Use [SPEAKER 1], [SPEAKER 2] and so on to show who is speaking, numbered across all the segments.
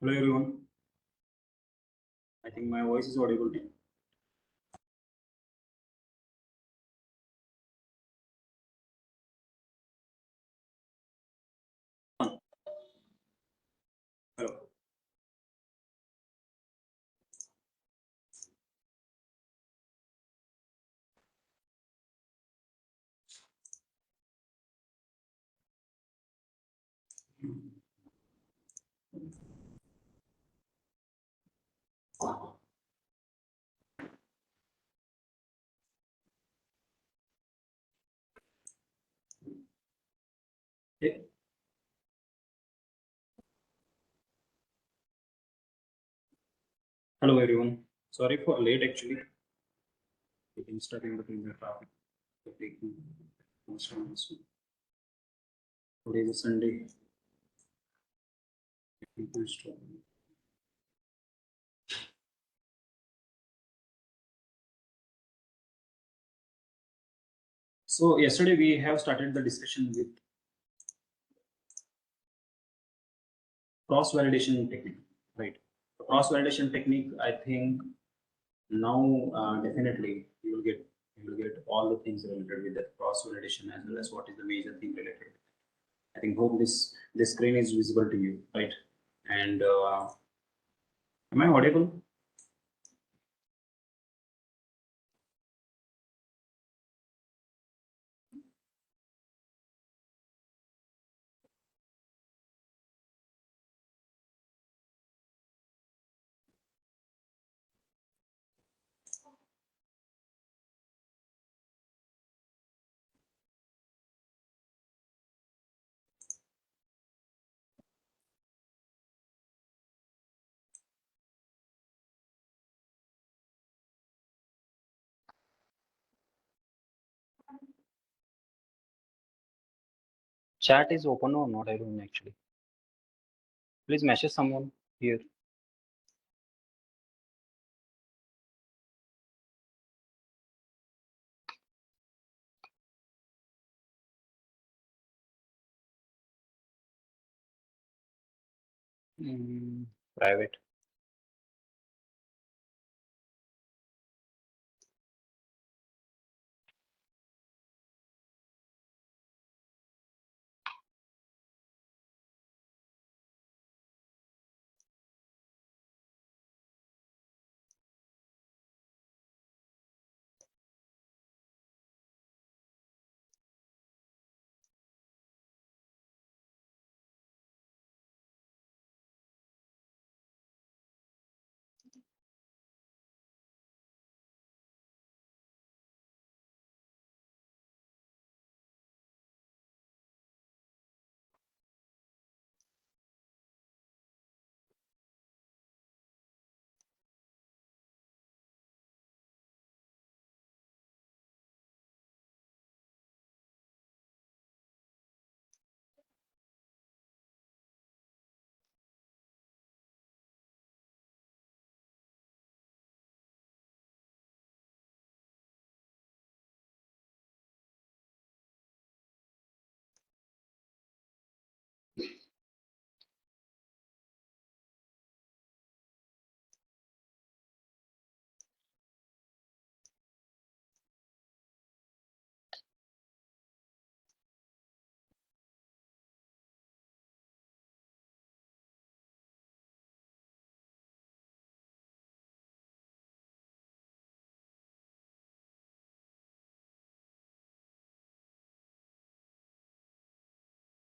[SPEAKER 1] Hello everyone. I think my voice is audible to you. Hello. Hey. Hello everyone. Sorry for late actually. Getting stuck in between the traffic. Taking most of this. Today is a Sunday. People stop. So yesterday we have started the discussion with cross validation technique, right? The cross validation technique, I think now definitely you will get all the things related with that cross validation as well as what is the major thing related. I think hope this screen is visible to you, right? And am I audible?
[SPEAKER 2] Chat is open or not? I don't know actually. Please message someone here. Private.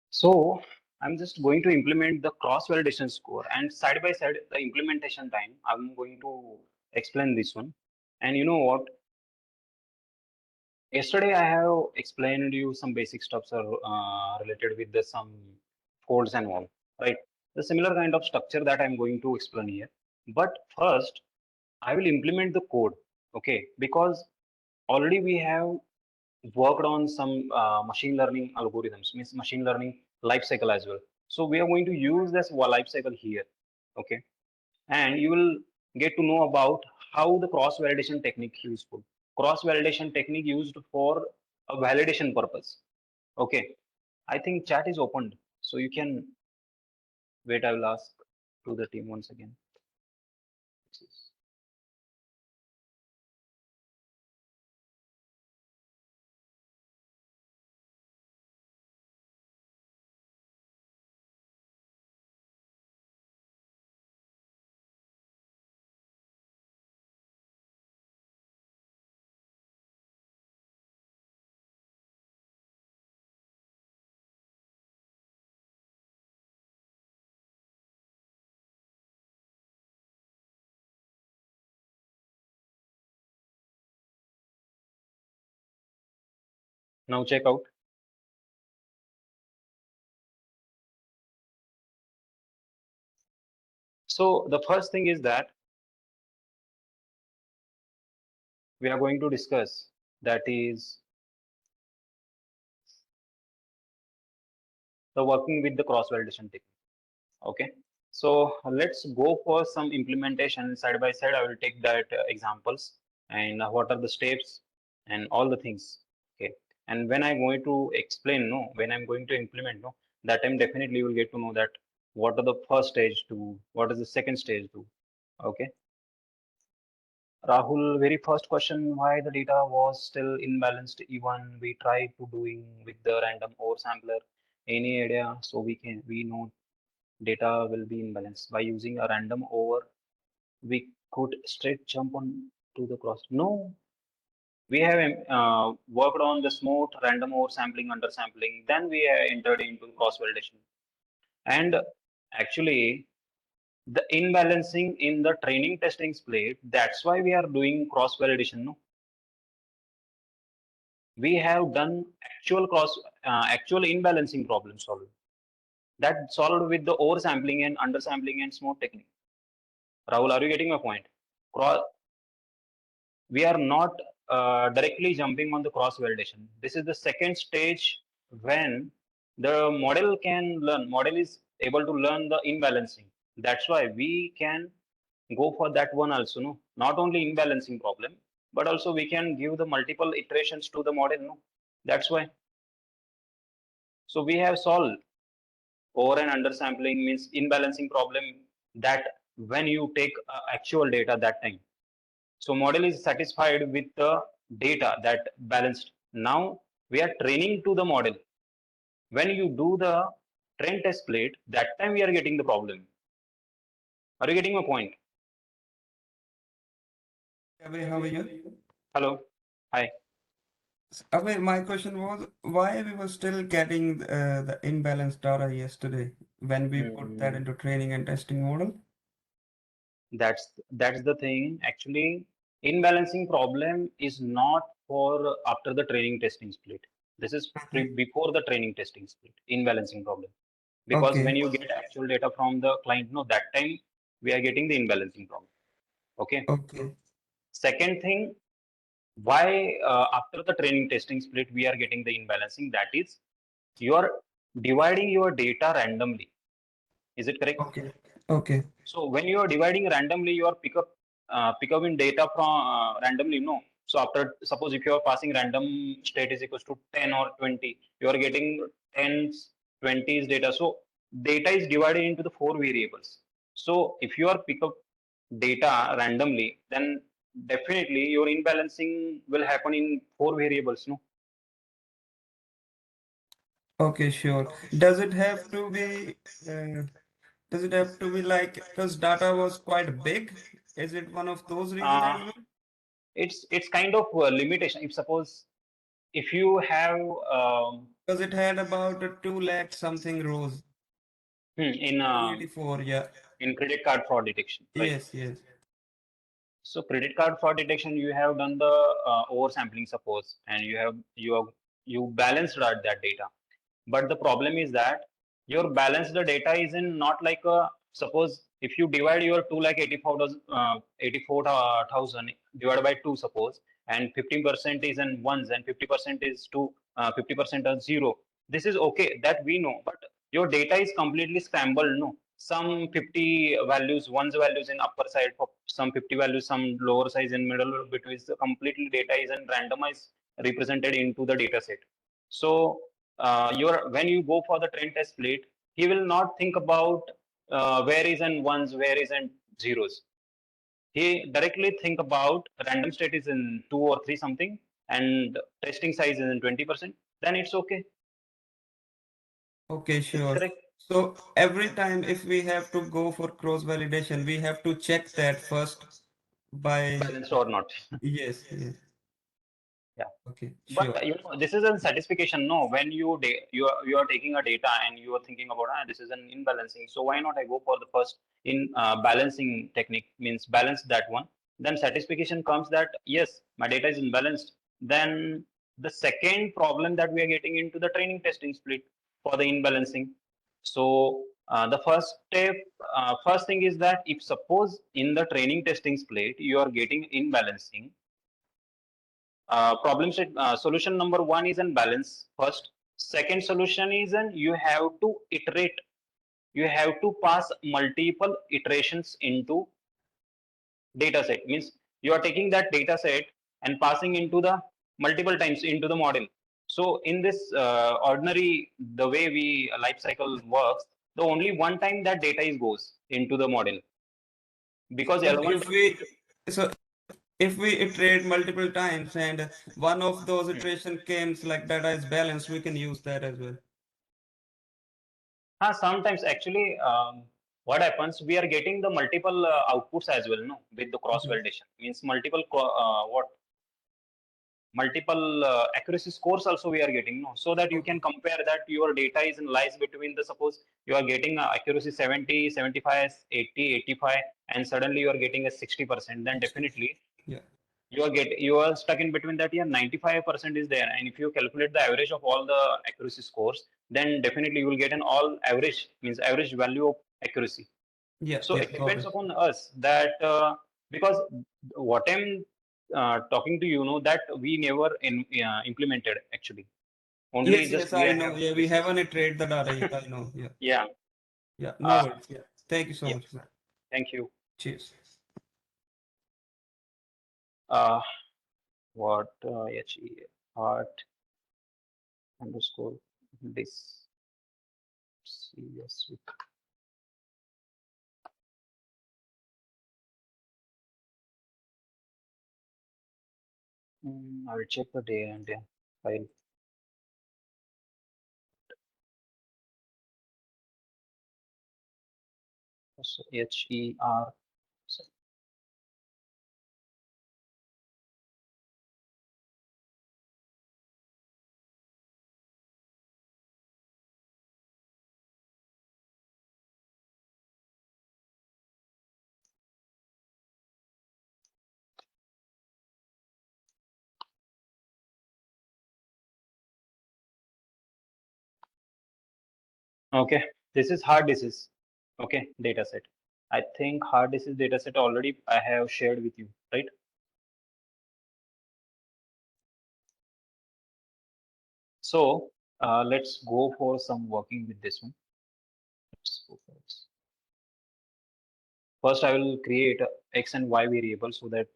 [SPEAKER 2] So I'm just going to implement the cross validation score, and side by side the implementation time. I'm going to explain this one. And you know what? Yesterday I have explained you some basic stuffs are related with the some codes and all, right? The similar kind of structure that I'm going to explain here. But first, I will implement the code, okay? Because already we have worked on some machine learning algorithms, means machine learning life cycle as well. So we are going to use this life cycle here, okay? And you will get to know about how the cross validation technique useful. Cross validation technique used for a validation purpose. Okay, I think chat is opened, so you can wait. I will ask to the team once again. Now check out. So the first thing is that we are going to discuss, that is the working with the cross validation technique. Okay. So let's go for some implementation side by side. I will take that examples and what are the steps and all the things. Okay. And when I'm going to explain, no, when I'm going to implement, no, that time definitely you will get to know that what are the first stage to, what is the second stage to. Okay. Rahul, very first question, why the data was still imbalanced even we tried to doing with the random oversampler? Any idea? So we know data will be imbalanced by using a random over. We could straight jump on to the cross. No, we have worked on the smooth random oversampling, undersampling. Then we entered into cross validation. And actually, the imbalancing in the training testing split, that's why we are doing cross validation. No, we have done actual imbalancing problem solving, that solved with the oversampling and undersampling and smooth technique. Rahul, are you getting my point? We are not directly jumping on the cross validation. This is the second stage when the model is able to learn the imbalancing. That's why we can go for that one also, no? Not only imbalancing problem, but also we can give the multiple iterations to the model, no? That's why. So we have solved over and undersampling means imbalancing problem, that when you take actual data that time. So model is satisfied with the data that balanced. Now we are training to the model. When you do the train test split, that time we are getting the problem. Are you getting my point?
[SPEAKER 3] Abhay, how are you?
[SPEAKER 2] Hello. Hi.
[SPEAKER 3] Abhay, my question was why we were still getting the imbalanced data yesterday when we put that
[SPEAKER 2] Hmm.
[SPEAKER 3] into training and testing model?
[SPEAKER 2] That's the thing. Actually, imbalancing problem is not for after the training testing split. This is before the training testing split. Imbalancing problem, because when
[SPEAKER 3] Okay,
[SPEAKER 2] you get actual data from the client, no, that time we are getting the imbalancing problem. Okay.
[SPEAKER 3] okay,
[SPEAKER 2] Second thing, why after the training testing split we are getting the imbalancing? That is, you are dividing your data randomly. Is it correct?
[SPEAKER 3] okay, okay,
[SPEAKER 2] So when you are dividing randomly, you are pick up in data from randomly. No. So after, suppose if you are passing random state is equals to 10 or 20, you are getting 10s, 20s data. So data is divided into the four variables. So if you are pick up data randomly, then definitely your imbalancing will happen in four variables. No.
[SPEAKER 3] okay, sure. Does it have to be uh, does it have to be like because data was quite big? Is it one of those reasons
[SPEAKER 2] Uh,
[SPEAKER 3] as well?
[SPEAKER 2] it's kind of a limitation. If suppose if you have
[SPEAKER 3] Because it had about a 2 lakh something rows.
[SPEAKER 2] in
[SPEAKER 3] 284, yeah.
[SPEAKER 2] in credit card fraud detection, right?
[SPEAKER 3] Yes, yes.
[SPEAKER 2] So credit card fraud detection, you have done the oversampling, suppose, and you balanced that data. But the problem is that your balanced data is in not like a, suppose if you divide your 2,84,000 divided by 2, suppose, and 15% is in ones and 50% is 50% are 0. This is okay, that we know, but your data is completely scrambled, no? Some 50 values, ones values in upper side, for some 50 values, some lower size in middle, between the completely data is in randomized represented into the data set. So your when you go for the trend test split, he will not think about where is and ones, where is and zeros. He directly think about random state is in 2 or 3 something and testing size is in 20%, then it's okay.
[SPEAKER 3] Okay,
[SPEAKER 2] It's
[SPEAKER 3] sure.
[SPEAKER 2] correct.
[SPEAKER 3] So every time if we have to go for cross validation, we have to check that first by
[SPEAKER 2] Balanced or not.
[SPEAKER 3] yes, yes.
[SPEAKER 2] Yeah.
[SPEAKER 3] Okay,
[SPEAKER 2] But
[SPEAKER 3] sure.
[SPEAKER 2] this is a satisfaction. No, when you are taking a data and you are thinking about this is an imbalancing. So why not I go for the first in balancing technique, means balance that one. Then satisfaction comes that yes, my data is imbalanced. Then the second problem that we are getting into the training testing split for the imbalancing. So the first step, first thing is that if suppose in the training testing split you are getting imbalancing, solution number one is in balance first. Second solution is in you have to iterate. You have to pass multiple iterations into data set. Means you are taking that data set and passing into the multiple times into the model. So in this ordinary, the way we life cycle works, the only one time that data is goes into the model because
[SPEAKER 3] So
[SPEAKER 2] L1
[SPEAKER 3] if we so if we iterate multiple times and one of those iteration comes like data is balanced, we can use that as well.
[SPEAKER 2] Sometimes actually, what happens, we are getting the multiple outputs as well, no, with the cross
[SPEAKER 3] Mhm.
[SPEAKER 2] validation. Means multiple accuracy scores also we are getting, no, so that you
[SPEAKER 3] Okay.
[SPEAKER 2] can compare that your data is in lies between the, suppose you are getting accuracy 70, 75, 80, 85, and suddenly you are getting a 60%. Then
[SPEAKER 3] 60.
[SPEAKER 2] definitely
[SPEAKER 3] Yeah.
[SPEAKER 2] you are stuck in between that. Yeah, 95% is there, and if you calculate the average of all the accuracy scores, then definitely you will get an all average, means average value of accuracy.
[SPEAKER 3] Yeah,
[SPEAKER 2] So
[SPEAKER 3] yeah,
[SPEAKER 2] it
[SPEAKER 3] got
[SPEAKER 2] depends
[SPEAKER 3] it.
[SPEAKER 2] upon us that because what I'm talking to you know that we never implemented actually, only
[SPEAKER 3] Yes,
[SPEAKER 2] just
[SPEAKER 3] yes,
[SPEAKER 2] we
[SPEAKER 3] I
[SPEAKER 2] have
[SPEAKER 3] know. Yeah, we
[SPEAKER 2] research.
[SPEAKER 3] haven't iterate the data yet. I know. Yeah.
[SPEAKER 2] Yeah.
[SPEAKER 3] Yeah. No
[SPEAKER 2] uh,
[SPEAKER 3] worries. Yeah. Thank you so
[SPEAKER 2] yeah,
[SPEAKER 3] much, sir.
[SPEAKER 2] thank you.
[SPEAKER 3] Cheers.
[SPEAKER 2] uh, what art underscore this serious. I will check the day and file. So HER. Okay, this is hard disease. Okay, data set. I think hard disease data set already I have shared with you, right? So let's go for some working with this one. Let's go for this. First, I will create a X and Y variable so that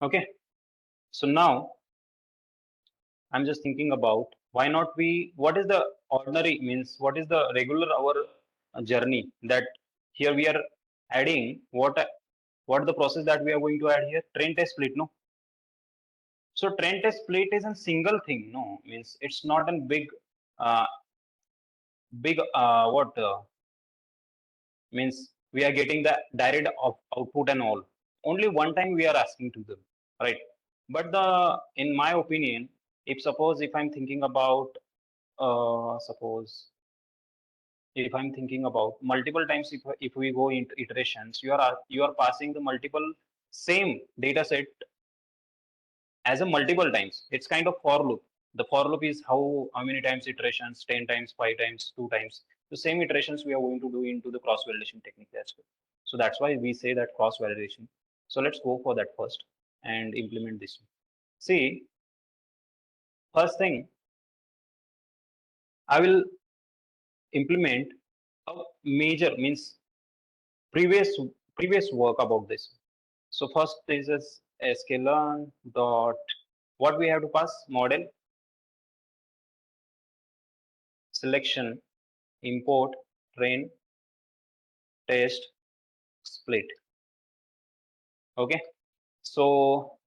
[SPEAKER 2] okay. So now I'm just thinking about why not we, what is the ordinary, means what is the regular our journey that here we are adding what the process that we are going to add here, train test split, no. So train test split is a single thing, no, means it's not a uh, big what means we are getting the direct output and all. Only one time we are asking to them, right? But the in my opinion, if suppose if I'm thinking about suppose if I'm thinking about multiple times, if we go into iterations, you are passing the multiple same data set as a multiple times. It's kind of for loop. The for loop is how many times iterations, 10 times, 5 times, 2 times. The same iterations we are going to do into the cross validation technique as well. So that's why we say that cross validation. So let's go for that first and implement this one. See, First thing, I will implement a major means previous previous work about this. So first this is sklearn dot what we have to pass model selection import train test split. Okay, so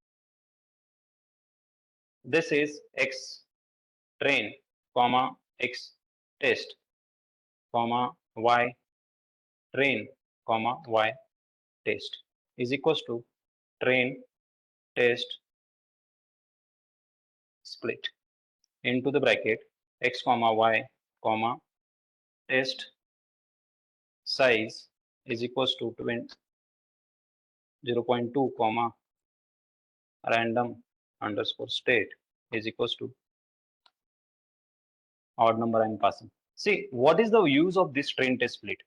[SPEAKER 2] this is x train comma x test comma y train comma y test is equals to train test split into the bracket x comma y comma test size is equals to 0.2 comma random underscore state is equals to odd number I'm passing. See, what is the use of this train test split?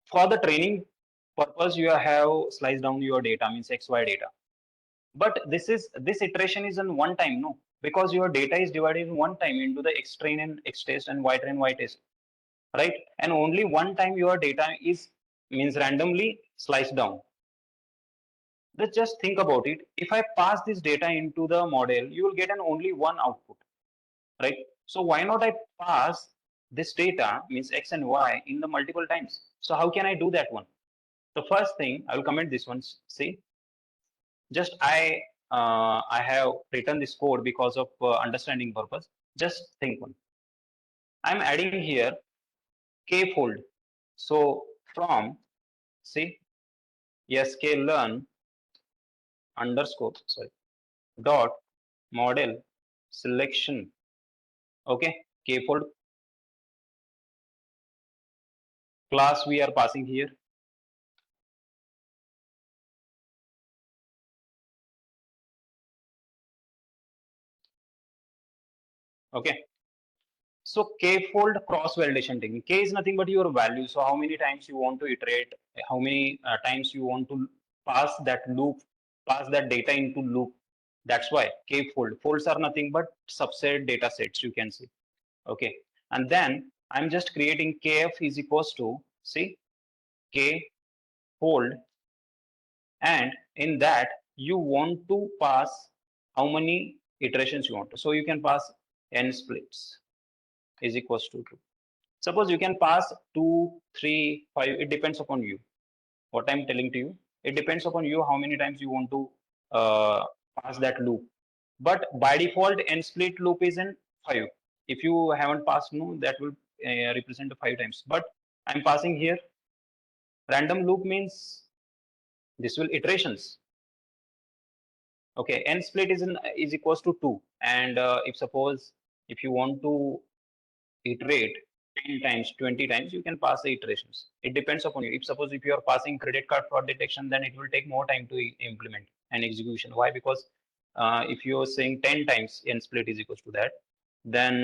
[SPEAKER 2] For the training purpose, you have sliced down your data, means XY data. But this iteration is in one time, no? Because your data is divided in one time into the X train and X test and Y train, Y test, right? And only one time your data is means randomly sliced down. Let's just think about it. If I pass this data into the model, you will get an only one output, right? So why not I pass this data means X and Y in the multiple times? So how can I do that one? The first thing I will comment this one. See, just I have written this code because of understanding purpose. Just think one. I'm adding here k fold. So from see sklearn underscore sorry dot model selection. Okay, k fold class we are passing here. Okay, so k-fold cross validation technique. K is nothing but your value. So how many times you want to iterate, how many times you want to pass that loop, pass that data into loop. That's why k-fold. Folds are nothing but subset data sets, you can see. Okay, and then I'm just creating kf is equals to see k fold, and in that you want to pass how many iterations you want to. So you can pass n splits is equals to 2. Suppose you can pass 2, 3, 5. It depends upon you. What I'm telling to you, it depends upon you how many times you want to pass that loop. But by default, n split loop is in 5. If you haven't passed, no, that will represent 5 times. But I'm passing here. Random loop means this will iterations. Okay, n split is equals to 2. And if suppose if you want to iterate 10 times, 20 times, you can pass the iterations. It depends upon you. If suppose if you are passing credit card fraud detection, then it will take more time to implement an execution. Why? Because if you are saying 10 times n split is equals to that, then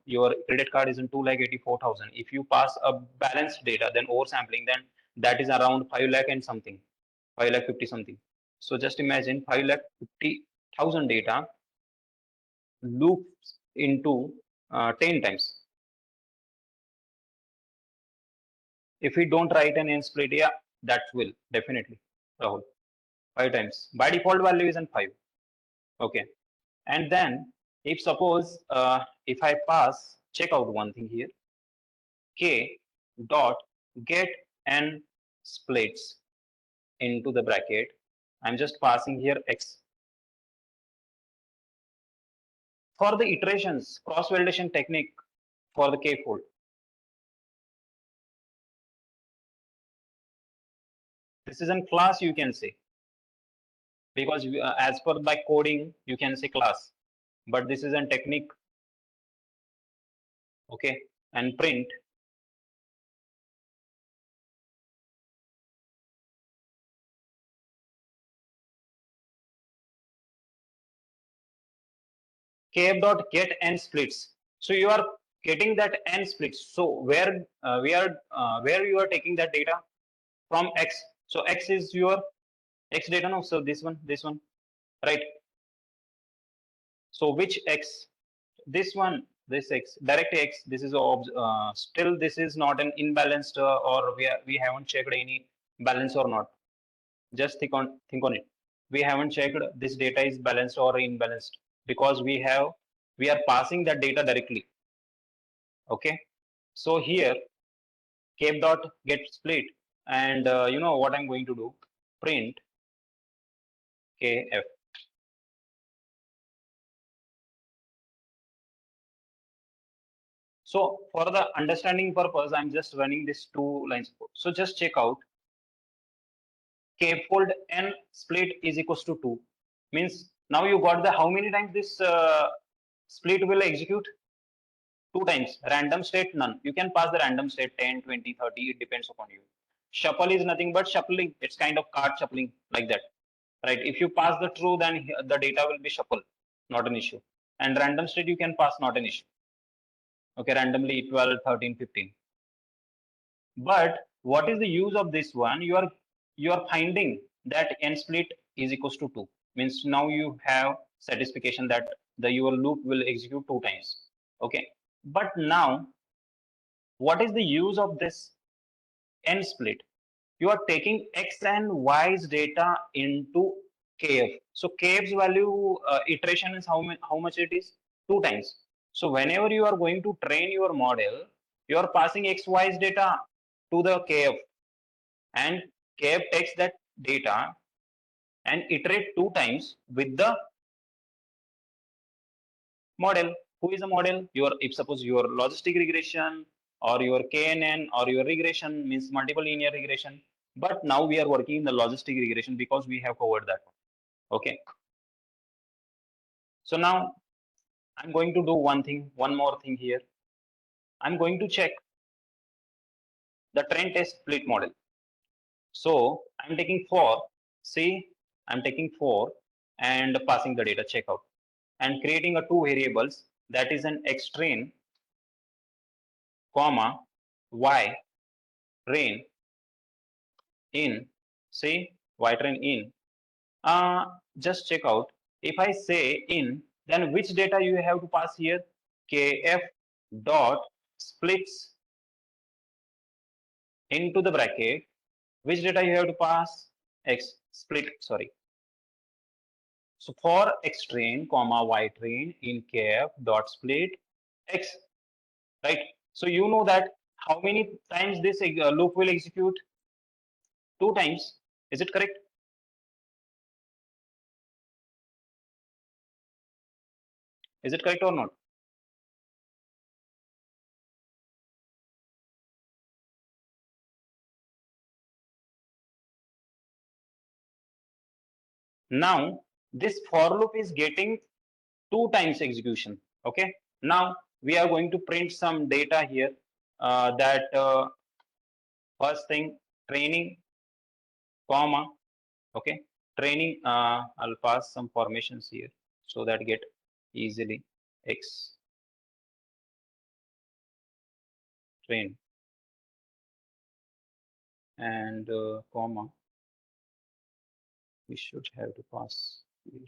[SPEAKER 2] your credit card is in 2,84,000. If you pass a balanced data, then oversampling, then that is around 5 lakh and something, 5 lakh 50 something. So just imagine 5 lakh 50,000 data loops into 10 times. If we don't write an n split, yeah, that will definitely, Rahul, 5 times. By default value is in 5. Okay. And then if suppose if I pass, check out one thing here, k dot get n splits into the bracket. I'm just passing here x. For the iterations, cross validation technique for the k fold. This is in class, you can say, because as per by coding, you can say class, but this is a technique. Okay, and print kf dot get n splits. So you are getting that n splits. So where you are taking that data from x. So x is your x data, no? So this one, right? So which x? This one, this x, direct x. This is still this is not an imbalanced or we haven't checked any balance or not. Just think on it. We haven't checked this data is balanced or imbalanced because we are passing that data directly. Okay. So here cape dot get split, and you know what I'm going to do? Print kf. So for the understanding purpose, I'm just running this 2 lines code. So just check out k fold n split is equals to 2. Means now you got the how many times this split will execute? 2 times. Random state, none. You can pass the random state 10, 20, 30. It depends upon you. Shuffle is nothing but shuffling. It's kind of card shuffling like that. Right? If you pass the true, then the data will be shuffled. Not an issue. And random state you can pass, not an issue. Okay, randomly 12, 13, 15. But what is the use of this one? You are finding that n split is equals to 2. Means now you have satisfaction that your loop will execute 2 times. Okay. But now what is the use of this n split? You are taking x and y's data into kf. So kf's value iteration is how much it is? 2 times. So whenever you are going to train your model, you are passing x, y's data to the kf, and kf takes that data and iterate 2 times with the model. Who is a model? If suppose your logistic regression or your KNN or your regression means multiple linear regression. But now we are working in the logistic regression because we have covered that one. Okay. So now I'm going to do one more thing here. I'm going to check the trend test split model. So I'm taking 4. See, I'm taking 4 and passing the data checkout and creating a 2 variables, that is an x train, comma, y train in. See, y train in. Just check out. If I say in, then which data you have to pass here? Kf dot splits into the bracket. Which data you have to pass? X split, sorry. So for x train, comma, y train in kf dot split x, right? So you know that how many times this loop will execute? 2 times. Is it correct? Is it correct or not? Now this for loop is getting 2 times execution. Okay. Now we are going to print some data here. That first thing, training, comma. Okay. Training. I'll pass some formations here so that get easily x train and comma. We should have to pass here.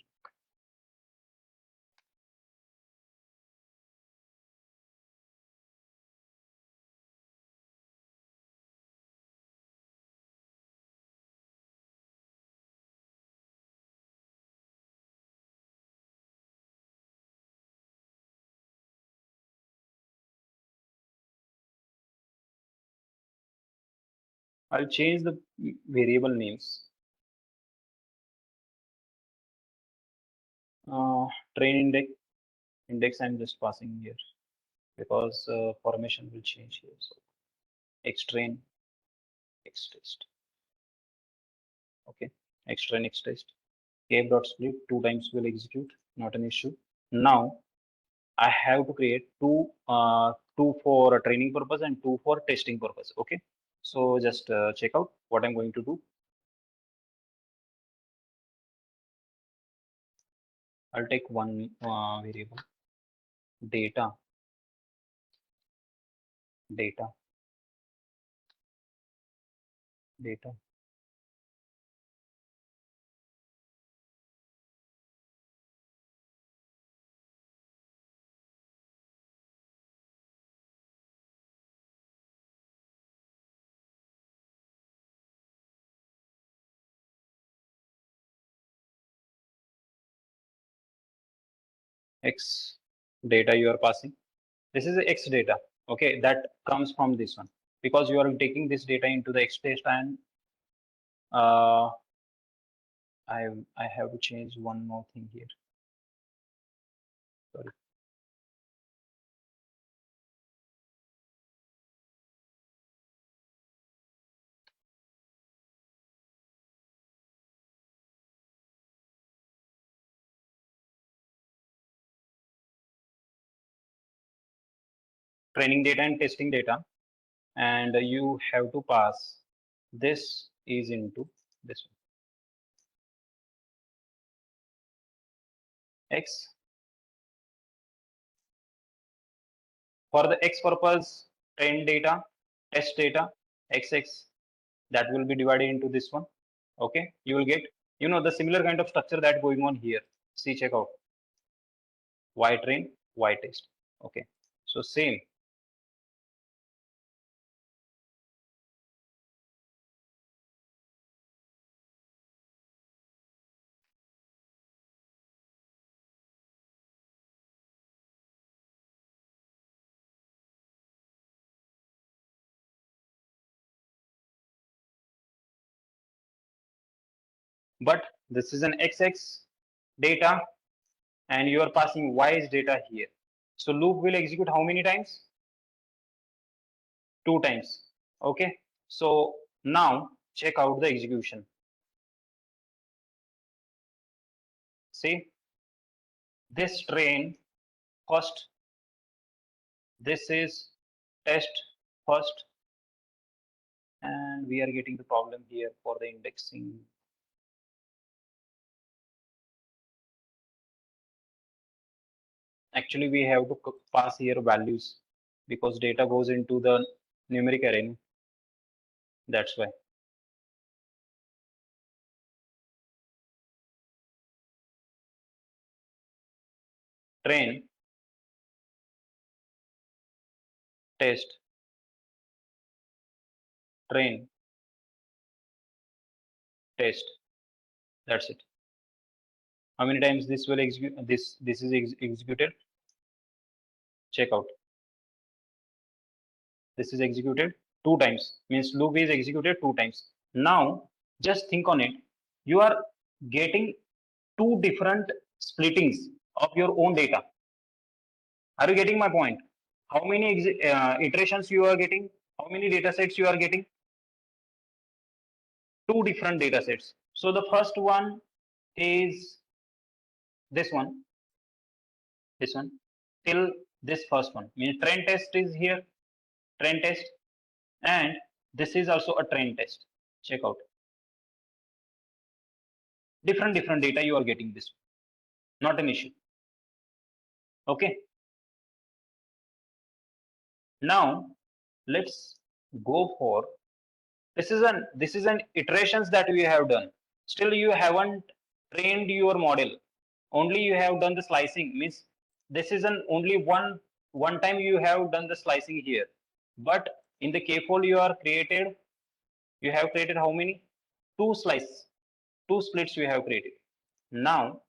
[SPEAKER 2] I'll change the variable names. Train index I'm just passing here because formation will change here. So x train, x test. Okay, x train, x test. Kf dot split 2 times will execute, not an issue. Now I have to create two for training purpose and 2 for testing purpose. Okay, so just check out what I'm going to do. I'll take one variable data data data X data you are passing. This is X data. Okay, that comes from this one because you are taking this data into the X test, and I have to change one more thing here. Sorry. Training data and testing data, and you have to pass this is into this one. X for the X purpose, train data, test data, XX, that will be divided into this one. Okay, you will get, the similar kind of structure that going on here. See, check out. Y train, Y test. Okay, so same. But this is an XX data, and you are passing Y's data here. So loop will execute how many times? 2 times. Okay, so now check out the execution. See, this train first, this is test first, and we are getting the problem here for the indexing. Actually, we have to pass here values because data goes into the numeric array. That's why. Train, test, train, test. That's it. How many times this will execute? This is executed. Check out. This is executed 2 times. Means loop is executed 2 times. Now just think on it. You are getting 2 different splittings of your own data. Are you getting my point? How many iterations you are getting? How many data sets you are getting? 2 different data sets. So the first one is this one, till this first one. Means train test is here, train test, and this is also a train test. Check out. Different data you are getting this. Not an issue. Okay. Now let's go for this is an iterations that we have done. Still you haven't trained your model. Only you have done the slicing. Means this is an only one time you have done the slicing here. But in the K-fold you have created how many? 2 slices, 2 splits you have created. Now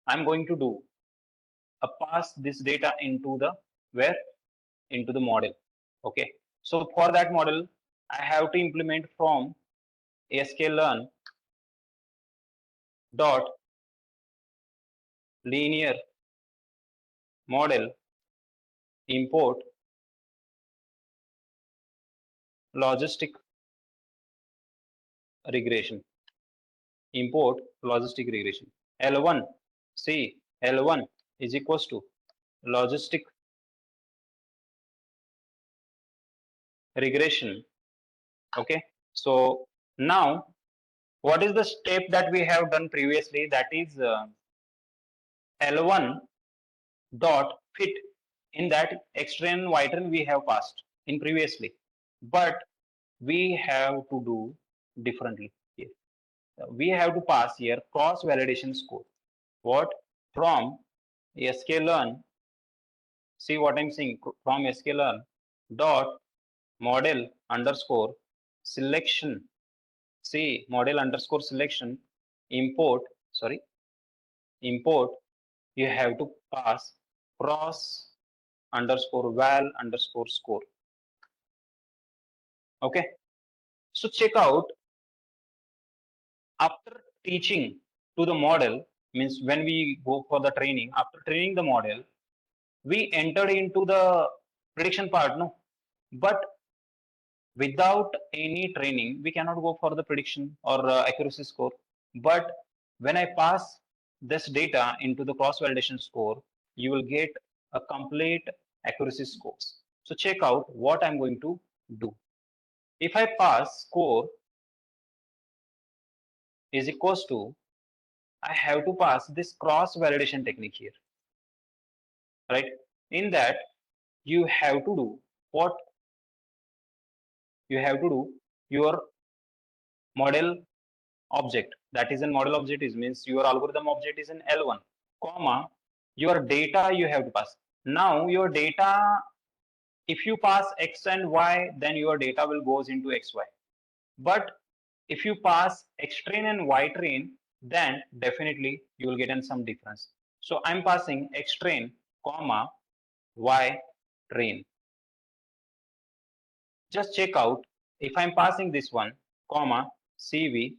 [SPEAKER 2] I'm going to do a pass this data into the where? Into the model. Okay. So for that model, I have to implement from sklearn dot linear model import logistic regression. Import logistic regression. L1, see, L1 is equals to logistic regression. Okay. So now what is the step that we have done previously? That is L1 dot fit. In that X train Y train we have passed in previously, but we have to do differently here. We have to pass here cross validation score. What? From sklearn, see what I'm saying, from sklearn dot model underscore selection, see model underscore selection import you have to pass cross underscore val underscore score. Okay. So check out, after teaching to the model, means when we go for the training, after training the model, we entered into the prediction part, no? But without any training, we cannot go for the prediction or accuracy score. But when I pass this data into the cross validation score, you will get a complete accuracy scores. So check out what I'm going to do. If I pass score is equals to, I have to pass this cross validation technique here, right? In that, you have to do what you have to do, your model object, that is, a model object is means your algorithm object is in L1, comma, your data you have to pass. Now your data, if you pass X and Y, then your data will goes into XY. But if you pass X train and Y train, then definitely you will get in some difference. So I'm passing X train, comma, Y train. Just check out, if I'm passing this one, comma, CV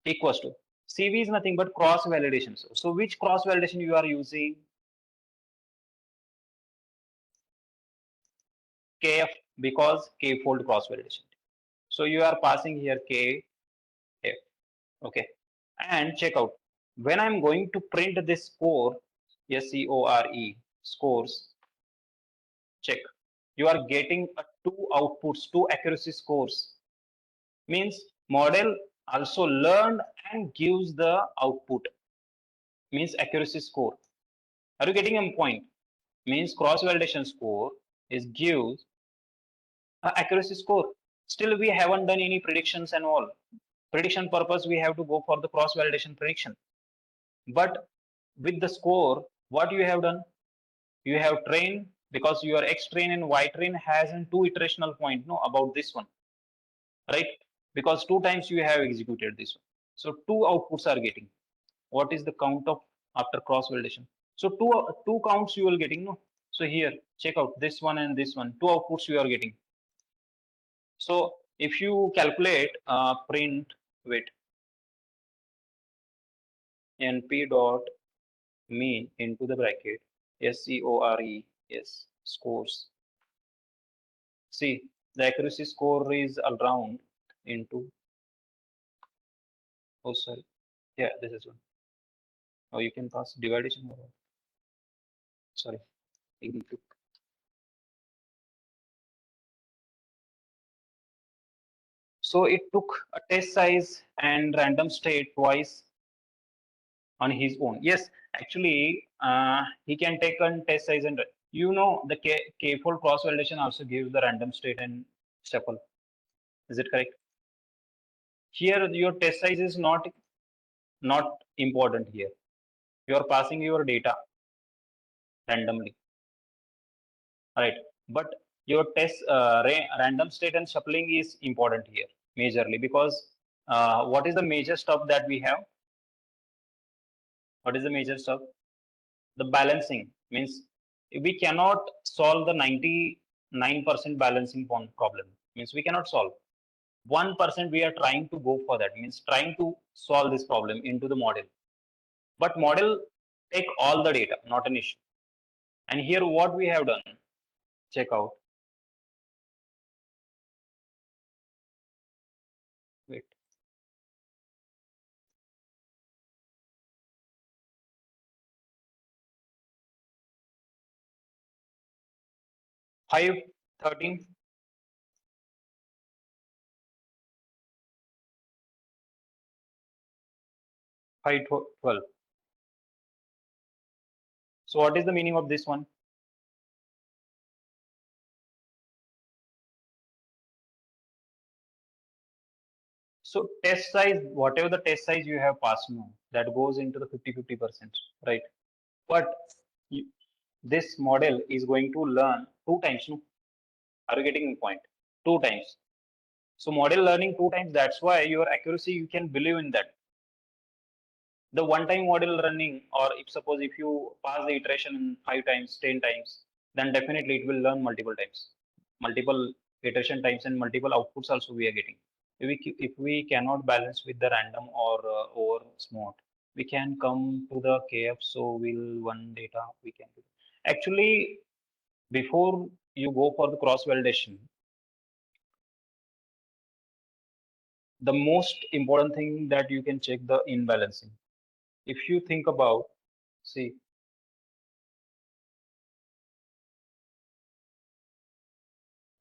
[SPEAKER 2] equals to, CV is nothing but cross validation. So which cross validation you are using? KF, because K-fold cross validation. So you are passing here KF. Okay. And check out, when I'm going to print this score, SCORE, scores, check. You are getting two outputs, two accuracy scores. Means model also learned and gives the output, means accuracy score. Are you getting a point? Means cross validation score is gives accuracy score. Still we haven't done any predictions and all. Prediction purpose we have to go for the cross validation prediction. But with the score, what you have done? You have trained, because your X train and Y train has in two iterational point, no, about this one, right? Because two times you have executed this one. So two outputs are getting. What is the count of after cross validation? So two counts you will getting, no. So here check out this one and this one, two outputs you are getting. So if you calculate print, wait, np dot mean into the bracket SCORE, yes, scores. See, the accuracy score is around into, oh sorry, yeah, this is one. Oh, you can pass division or, sorry, ignore. So it took a test size and random state twice on his own. Yes, actually, he can take a test size and, you know, the K-fold cross validation also gives the random state and shuffle. Is it correct? Here, your test size is not important here. You are passing your data randomly, right? But your test random state and shuffling is important here majorly, because what is the major stuff that we have? What is the major stuff? The balancing, means we cannot solve the 99% balancing problem, means we cannot solve 1%. We are trying to go for that, means trying to solve this problem into the model, but model take all the data, not an issue. And here what we have done, check out, wait, five 13, 5 12. So what is the meaning of this one? So test size, whatever the test size you have passed now, that goes into the 50-50%, right? But you, this model is going to learn two times, no? Are you getting the point? Two times. So model learning two times, that's why your accuracy, you can believe in that. The one-time model running, or if suppose if you pass the iteration in 5 times, 10 times, then definitely it will learn multiple times, multiple iteration times, and multiple outputs also we are getting. If we cannot balance with the random or over smart, we can come to the kf, so will one data we can do. Actually, before you go for the cross validation, the most important thing that you can check the imbalancing. If you think about, see,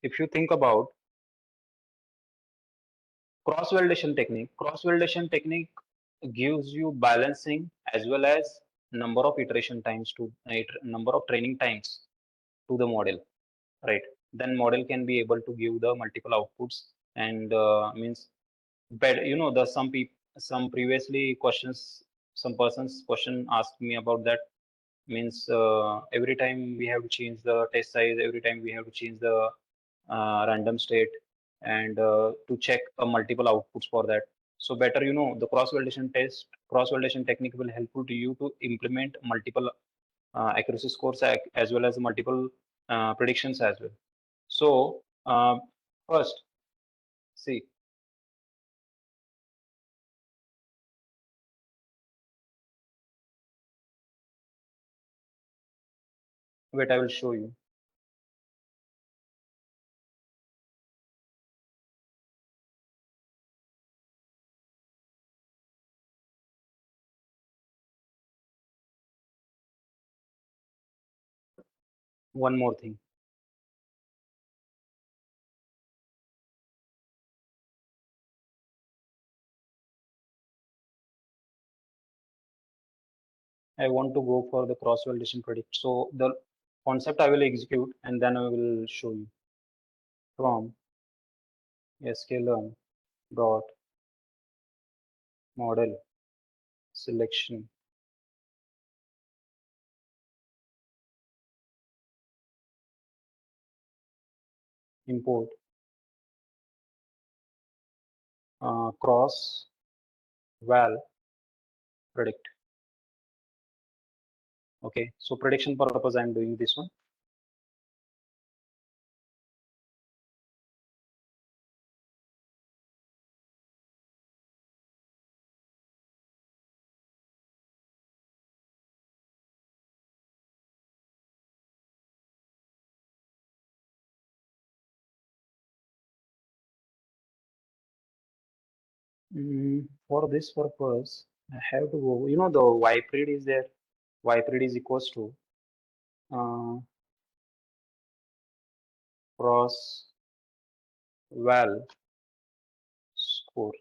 [SPEAKER 2] if you think about cross validation technique gives you balancing as well as number of iteration times to number of training times to the model, right? Then model can be able to give the multiple outputs, and means better, the some previously questions, some persons question asked me about that, means every time we have to change the test size, every time we have to change the random state, and to check multiple outputs for that. So better, the cross validation technique will helpful to you to implement multiple accuracy scores as well as multiple predictions as well. So first, see, wait, I will show you. One more thing. I want to go for the cross validation predict. So the concept I will execute and then I will show you from sklearn dot model selection import cross val predict. Okay, so prediction purpose I'm doing this one. For this purpose, I have to go, the ypred is there. Ypred is equals to uh, cross val score.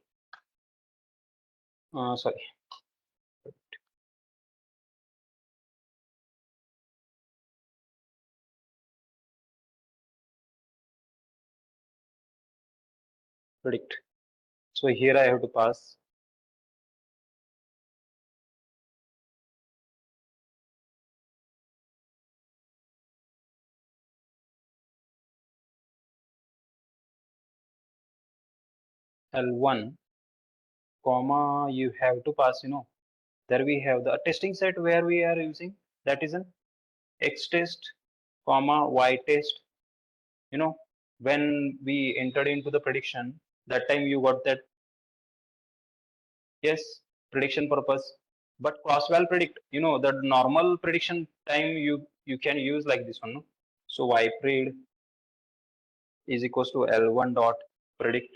[SPEAKER 2] Sorry, predict. So here I have to pass L1, comma, you have to pass, there we have the testing set where we are using, that is an X test, comma, Y test, when we entered into the prediction, that time you got that, yes, prediction purpose. But cross val predict, the normal prediction time you can use like this one, no? So ypred is equals to L1 dot predict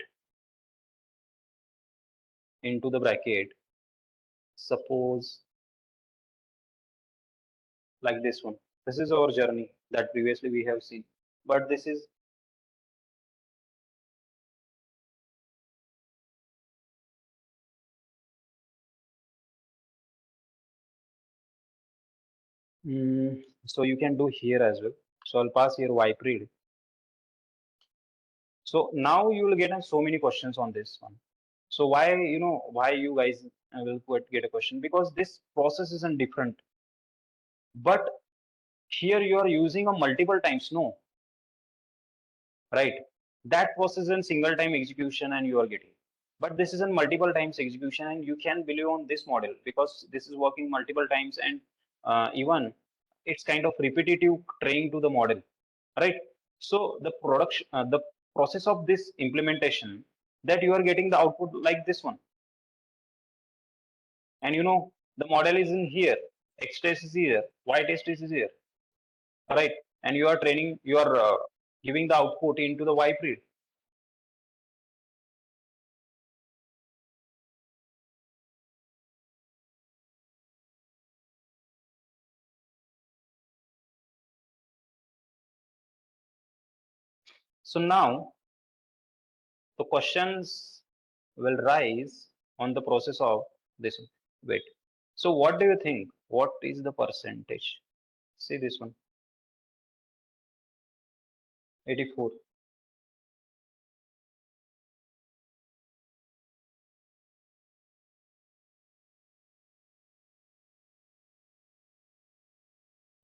[SPEAKER 2] into the bracket, suppose like this one. This is our journey that previously we have seen, but this is so you can do here as well. So I'll pass here ypred. So now you will get so many questions on this one. So why you guys will get a question, because this process isn't different, but here you are using a multiple times, no, right? That process in single time execution and you are getting. but this is in multiple times execution, and you can believe on this model because this is working multiple times, and even it's kind of repetitive training to the model, right? So the production, the process of this implementation, that you are getting the output like this one, and the model is in here, X test is here, Y test is here, right? And you are training, you are giving the output into the Y pre. So now the questions will rise on the process of this one. Wait. So what do you think? What is the percentage? See this one. 84.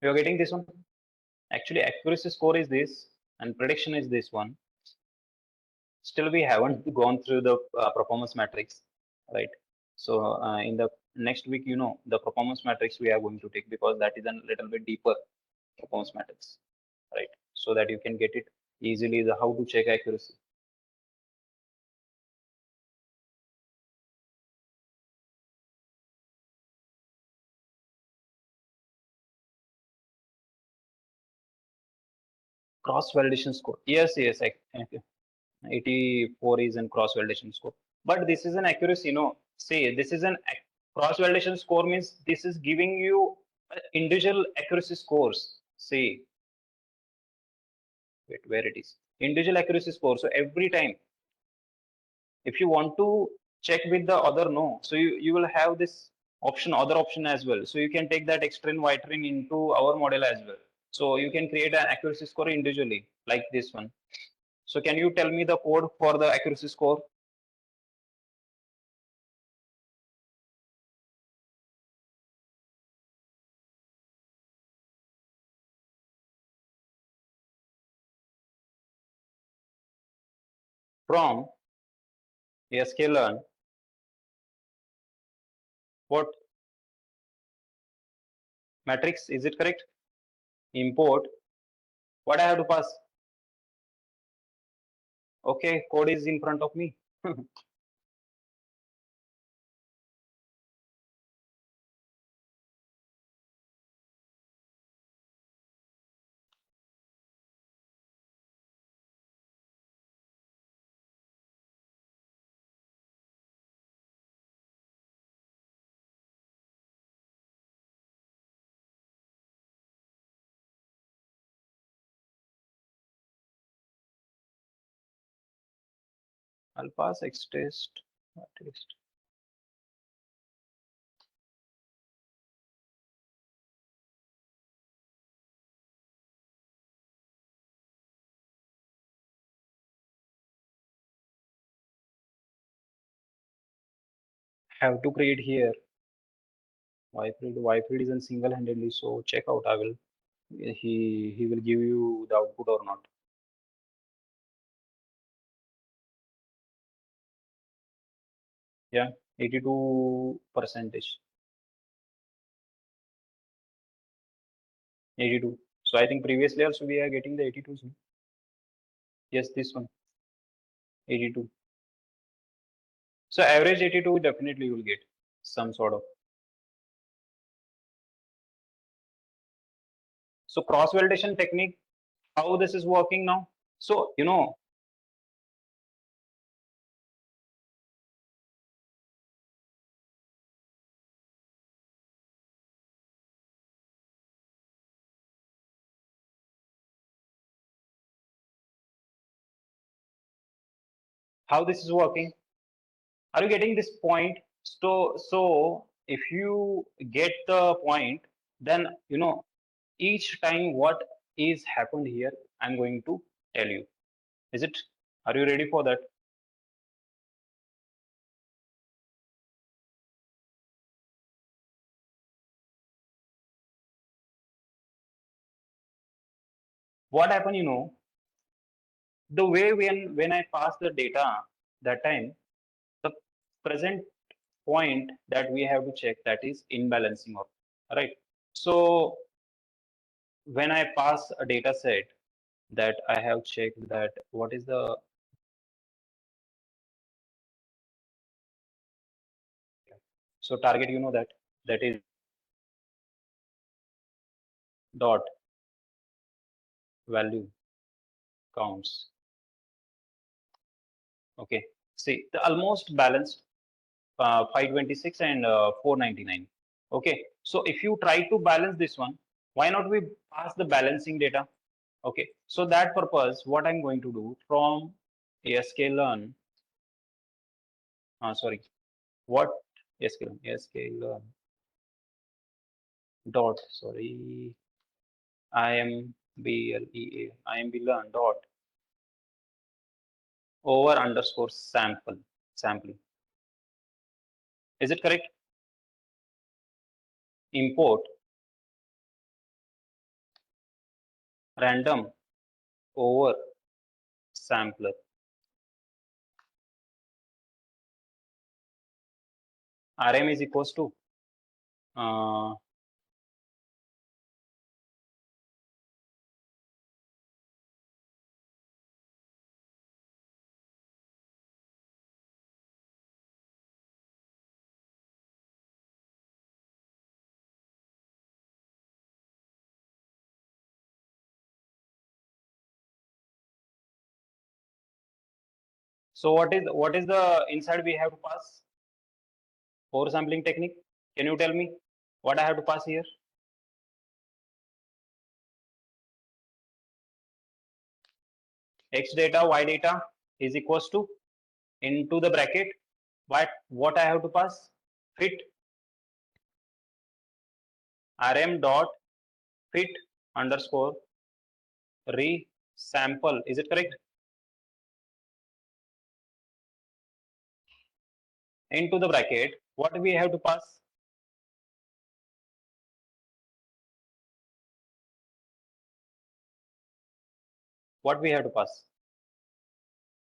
[SPEAKER 2] You are getting this one? Actually, accuracy score is this and prediction is this one. Still, we haven't gone through the performance matrix, right? So in the next week, the performance matrix we are going to take, because that is a little bit deeper performance matrix, right? So that you can get it easily, the how to check accuracy. Cross validation score. Yes, yes. 84 is in cross validation score. But this is an accuracy, Say this is an cross validation score means this is giving you individual accuracy scores. Say, wait, where it is? Individual accuracy score. So every time, if you want to check with the other, so you will have this option, other option as well. So you can take that X-train, Y-train into our model as well. So you can create an accuracy score individually, like this one. So can you tell me the code for the accuracy score? From sklearn, what matrix, is it correct? Import, what I have to pass? Okay, code is in front of me. I'll pass X test. Have to create here. Y-Freed is in single-handedly, so check out. I will. He will give you the output or not. Yeah, 82 percentage. 82. So I think previously also we are getting the 82. Yes, this one. 82. So average 82 definitely you will get some sort of. So cross validation technique, how this is working now? So how this is working? Are you getting this point? So if you get the point, then each time what is happened here, I'm going to tell you. Is it? Are you ready for that? What happened, the way when I pass the data that time, the present point that we have to check, that is imbalancing or right. So when I pass a data set that I have checked that what is the so target, you know that is dot value counts. Okay, see the almost balanced 526 and 499. Okay, so if you try to balance this one, why not we pass the balancing data? Okay, so that purpose, what I'm going to do from sklearn, sorry, what sklearn dot, sorry, imblearn dot over underscore sampling. Is it correct? Import random over sampler. Rm is equals to so what is the inside we have to pass? Oversampling technique. Can you tell me what I have to pass here? X data, Y data is equals to into the bracket. What I have to pass? Fit rm dot fit underscore resample. Is it correct? Into the bracket, what we have to pass? What we have to pass?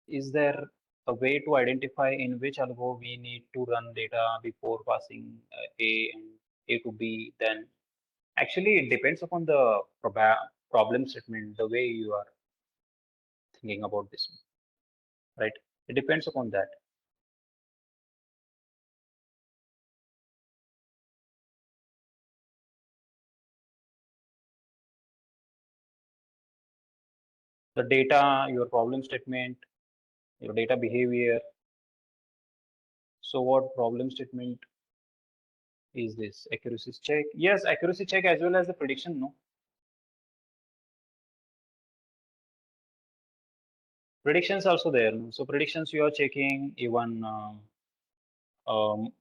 [SPEAKER 2] Is there a way to identify in which algo we need to run data before passing A and A to B? Then actually it depends upon the problem statement, the way you are thinking about this, right? It depends upon that. The data, your problem statement, your data behavior. So what problem statement is this? Accuracy check. Yes, accuracy check as well as the prediction, no? Predictions also there. No? So predictions you are checking, even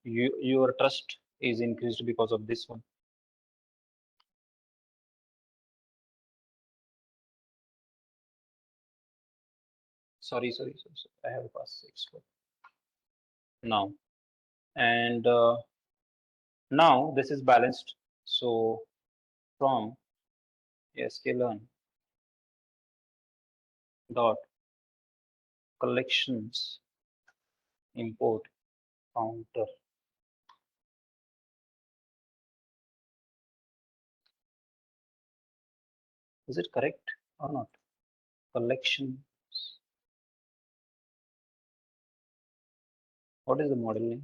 [SPEAKER 2] your trust is increased because of this one. Sorry. I have passed 6. Now, and now this is balanced. So from sklearn dot collections import counter. Is it correct or not? Collections. What is the model name?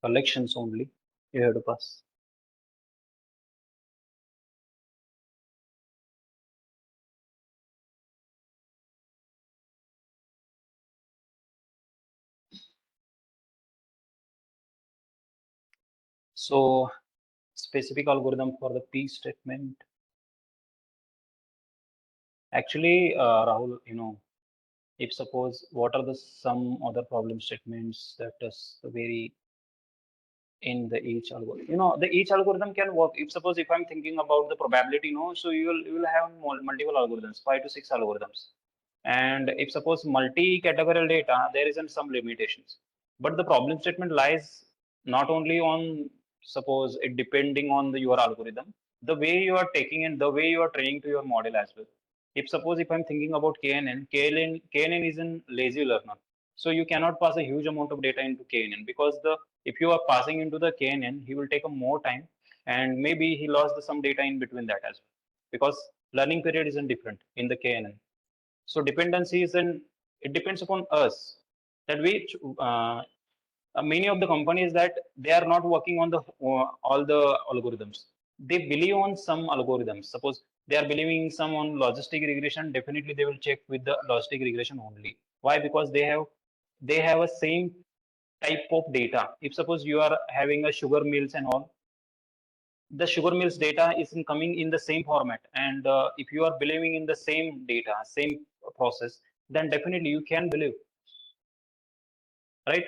[SPEAKER 2] Collections only. You have to pass. So specific algorithm for the P statement. Actually, Rahul, if suppose what are the some other problem statements that is very in the each algorithm. The each algorithm can work. If suppose if I'm thinking about the probability, so you will have multiple algorithms, 5 to 6 algorithms. And if suppose multi-categorical data, there isn't some limitations. But the problem statement lies not only on suppose it depending on your algorithm, the way you are taking and the way you are training to your model as well. If suppose if I'm thinking about KNN is a lazy learner. So you cannot pass a huge amount of data into KNN because if you are passing into the KNN, he will take a more time and maybe he lost some data in between that as well because learning period isn't different in the KNN. So dependencies and it depends upon us that many of the companies that they are not working on the all the algorithms. They believe on some algorithms. Suppose they are believing some on logistic regression, definitely they will check with the logistic regression only. Why? Because they have a same type of data. If suppose you are having a sugar mills and all, the sugar mills data is coming in the same format, and if you are believing in the same data, same process, then definitely you can believe, right?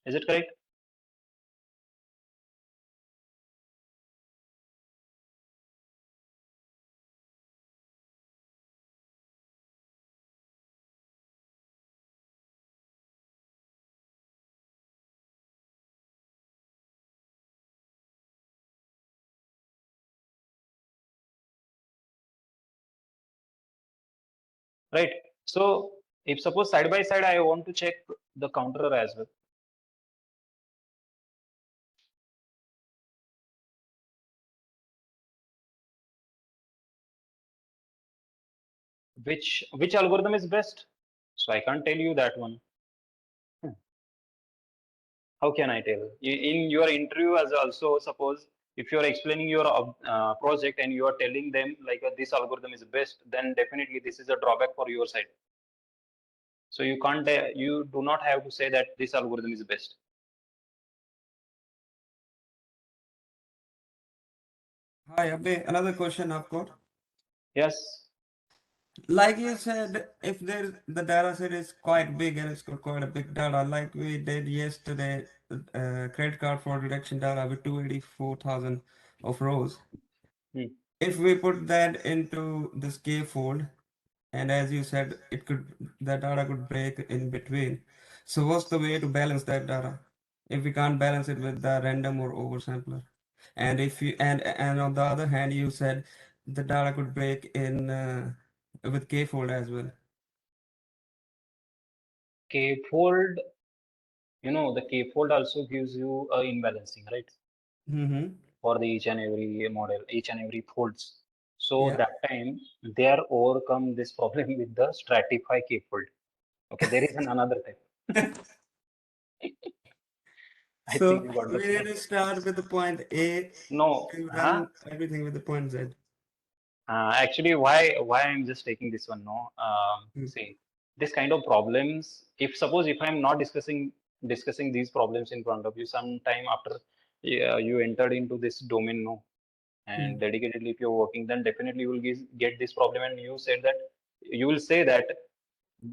[SPEAKER 2] Is it correct? Right. So if suppose side by side, I want to check the counter as well. Which algorithm is best? So I can't tell you that one. How can I tell? In your interview as also, suppose if you are explaining your project and you are telling them like this algorithm is best, then definitely this is a drawback for your side. So you can't, you do not have to say that this algorithm is best.
[SPEAKER 3] Hi, Abhay, another question I've got.
[SPEAKER 2] Yes.
[SPEAKER 3] Like you said, if the data set is quite big and it's got quite a big data, like we did yesterday, credit card fraud detection data with 284,000 of rows.
[SPEAKER 2] Hmm.
[SPEAKER 3] If we put that into the scaffold, and as you said, the data could break in between. So what's the way to balance that data if we can't balance it with the random or oversampler? And if you and on the other hand, you said the data could break in with k-fold as well.
[SPEAKER 2] K-fold, the K-fold also gives you a imbalancing, right?
[SPEAKER 3] Mm-hmm.
[SPEAKER 2] For the each and every model, each and every folds. So
[SPEAKER 3] Yeah.
[SPEAKER 2] that time they are overcome this problem with the stratify K-fold. Okay, there is another type. I think
[SPEAKER 3] So
[SPEAKER 2] you got the
[SPEAKER 3] we need
[SPEAKER 2] point.
[SPEAKER 3] to start with the point A
[SPEAKER 2] No,
[SPEAKER 3] to
[SPEAKER 2] huh?
[SPEAKER 3] run everything with the point Z.
[SPEAKER 2] Actually, why I'm just taking this one, no? See, this kind of problems. If suppose if I'm not discussing these problems in front of you, sometime after you entered into this domain, no, and
[SPEAKER 3] Mm.
[SPEAKER 2] dedicatedly if you're working, then definitely you will get this problem, and you will say that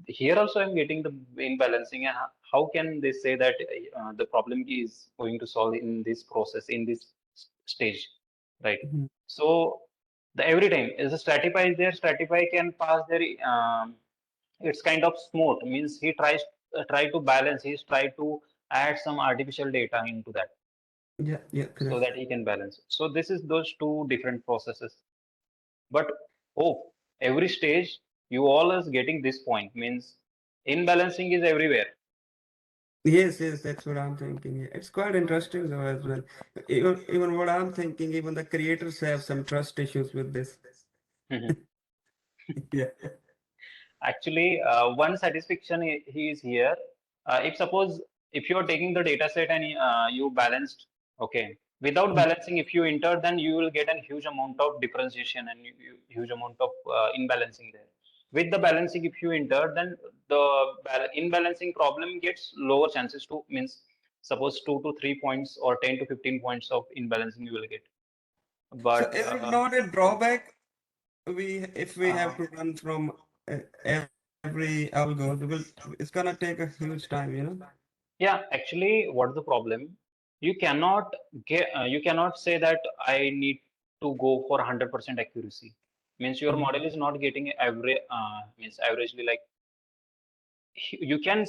[SPEAKER 2] here also I'm getting the imbalancing. How can they say that the problem is going to solve in this process in this stage, right?
[SPEAKER 3] Mhm.
[SPEAKER 2] So the every time is a stratify is there. Stratify can pass their it's kind of smooth means he try to balance. He's try to add some artificial data into that
[SPEAKER 3] Yeah, yeah,
[SPEAKER 2] so
[SPEAKER 3] correct.
[SPEAKER 2] that he can balance. So this is those two different processes. But oh, every stage you always getting this point means imbalancing is everywhere.
[SPEAKER 3] Yes, yes, that's what I'm thinking. Yeah. It's quite interesting though as well. Even what I'm thinking, even the creators have some trust issues with this. Yeah.
[SPEAKER 2] Actually, one satisfaction he is here. If suppose if you are taking the data set and you balanced, okay, without balancing, if you enter, then you will get a huge amount of differentiation and huge amount of imbalancing there. With the balancing, if you enter, then the imbalancing problem gets lower chances to means suppose 2 to 3 points or 10 to 15 points of imbalancing you will get.
[SPEAKER 3] So
[SPEAKER 2] But
[SPEAKER 3] is it not a drawback if we
[SPEAKER 2] uh,
[SPEAKER 3] have to run from every algo, it's gonna take a huge time, you know?
[SPEAKER 2] yeah, actually, what's the problem? you cannot you cannot say that I need to go for 100% accuracy. Means your
[SPEAKER 3] Mhm.
[SPEAKER 2] model is not getting average, means averagely like you can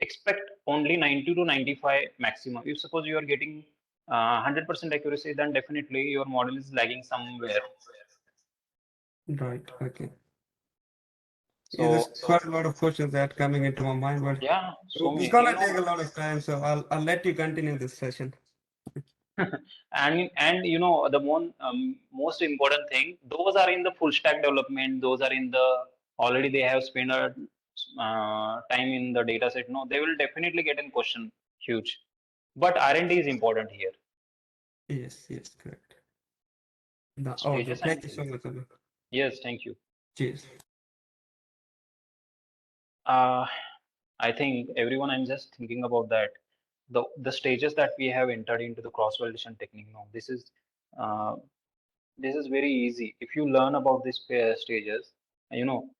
[SPEAKER 2] expect only 90 to 95 maximum. If suppose you are getting 100% accuracy, then definitely your model is lagging somewhere.
[SPEAKER 3] Right. Okay. Yeah, there's
[SPEAKER 2] So
[SPEAKER 3] quite a lot of questions that coming into my mind, but
[SPEAKER 2] yeah, so
[SPEAKER 3] it's
[SPEAKER 2] many,
[SPEAKER 3] gonna take a lot of time, so I'll let you continue this session.
[SPEAKER 2] and you know the most important thing, those are in the full stack development, those are in the already they have spent a time in the data set. No, they will definitely get in question huge, but R&D is important here.
[SPEAKER 3] Yes, yes, correct. No, awesome.
[SPEAKER 2] Stages
[SPEAKER 3] Thank
[SPEAKER 2] and
[SPEAKER 3] you so much, Abhi.
[SPEAKER 2] yes, thank you.
[SPEAKER 3] Cheers.
[SPEAKER 2] uh, I think everyone, I'm just thinking about that, the stages that we have entered into the cross validation technique. No, uh, this is very easy if you learn about these stages. You know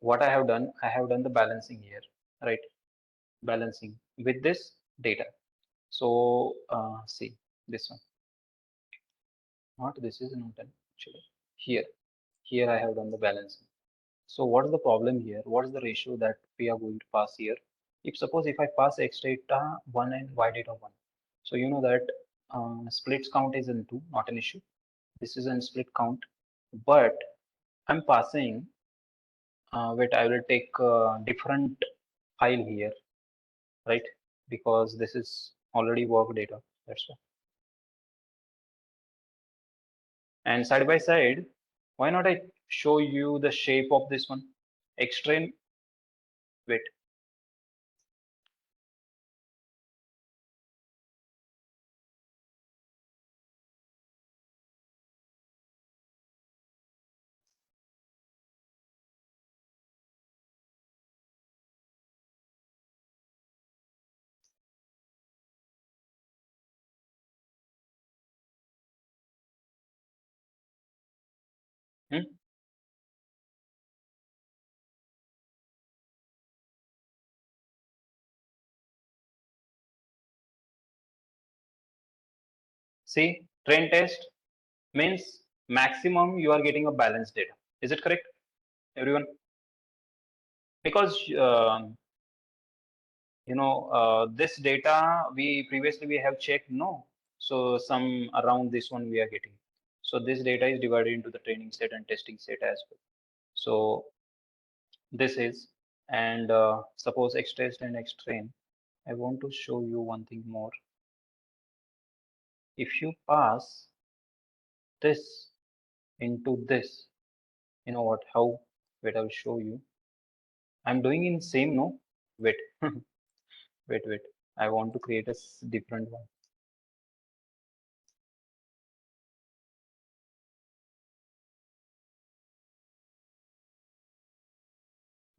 [SPEAKER 2] what I have done the balancing here, right? Balancing with this data. So see this one, not this is not an actually here. Here I have done the balancing. So what is the problem here? What is the ratio that we are going to pass here? If suppose if I pass x data 1 and y data 1, so you know that splits count is in 2, not an issue. This is in split count, but I'm passing, wait, I will take different file here, right? Because this is already work data, that's why. And side by side, why not I show you the shape of this one? Extreme, wait, hmm? See, train test means maximum you are getting a balanced data. Is it correct, everyone? Because this data we previously we have checked, no? So some around this one we are getting. So this data is divided into the training set and testing set as well. So this is, and suppose X test and X train. I want to show you one thing more. If you pass this into this, you know what? How? Wait, I will show you. I'm doing in same, no? Wait, wait. I want to create a different one.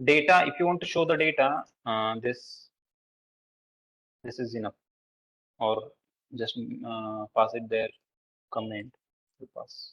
[SPEAKER 2] Data. If you want to show the data, this is enough, or just pass it there. Comment to pass.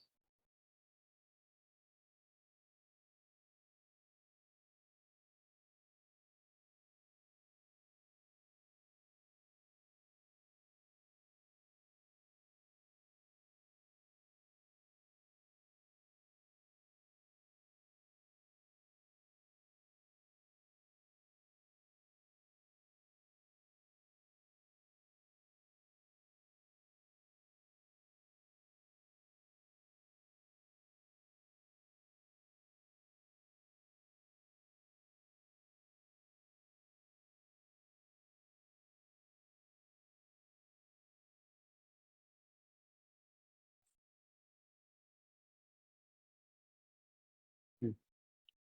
[SPEAKER 2] Hmm.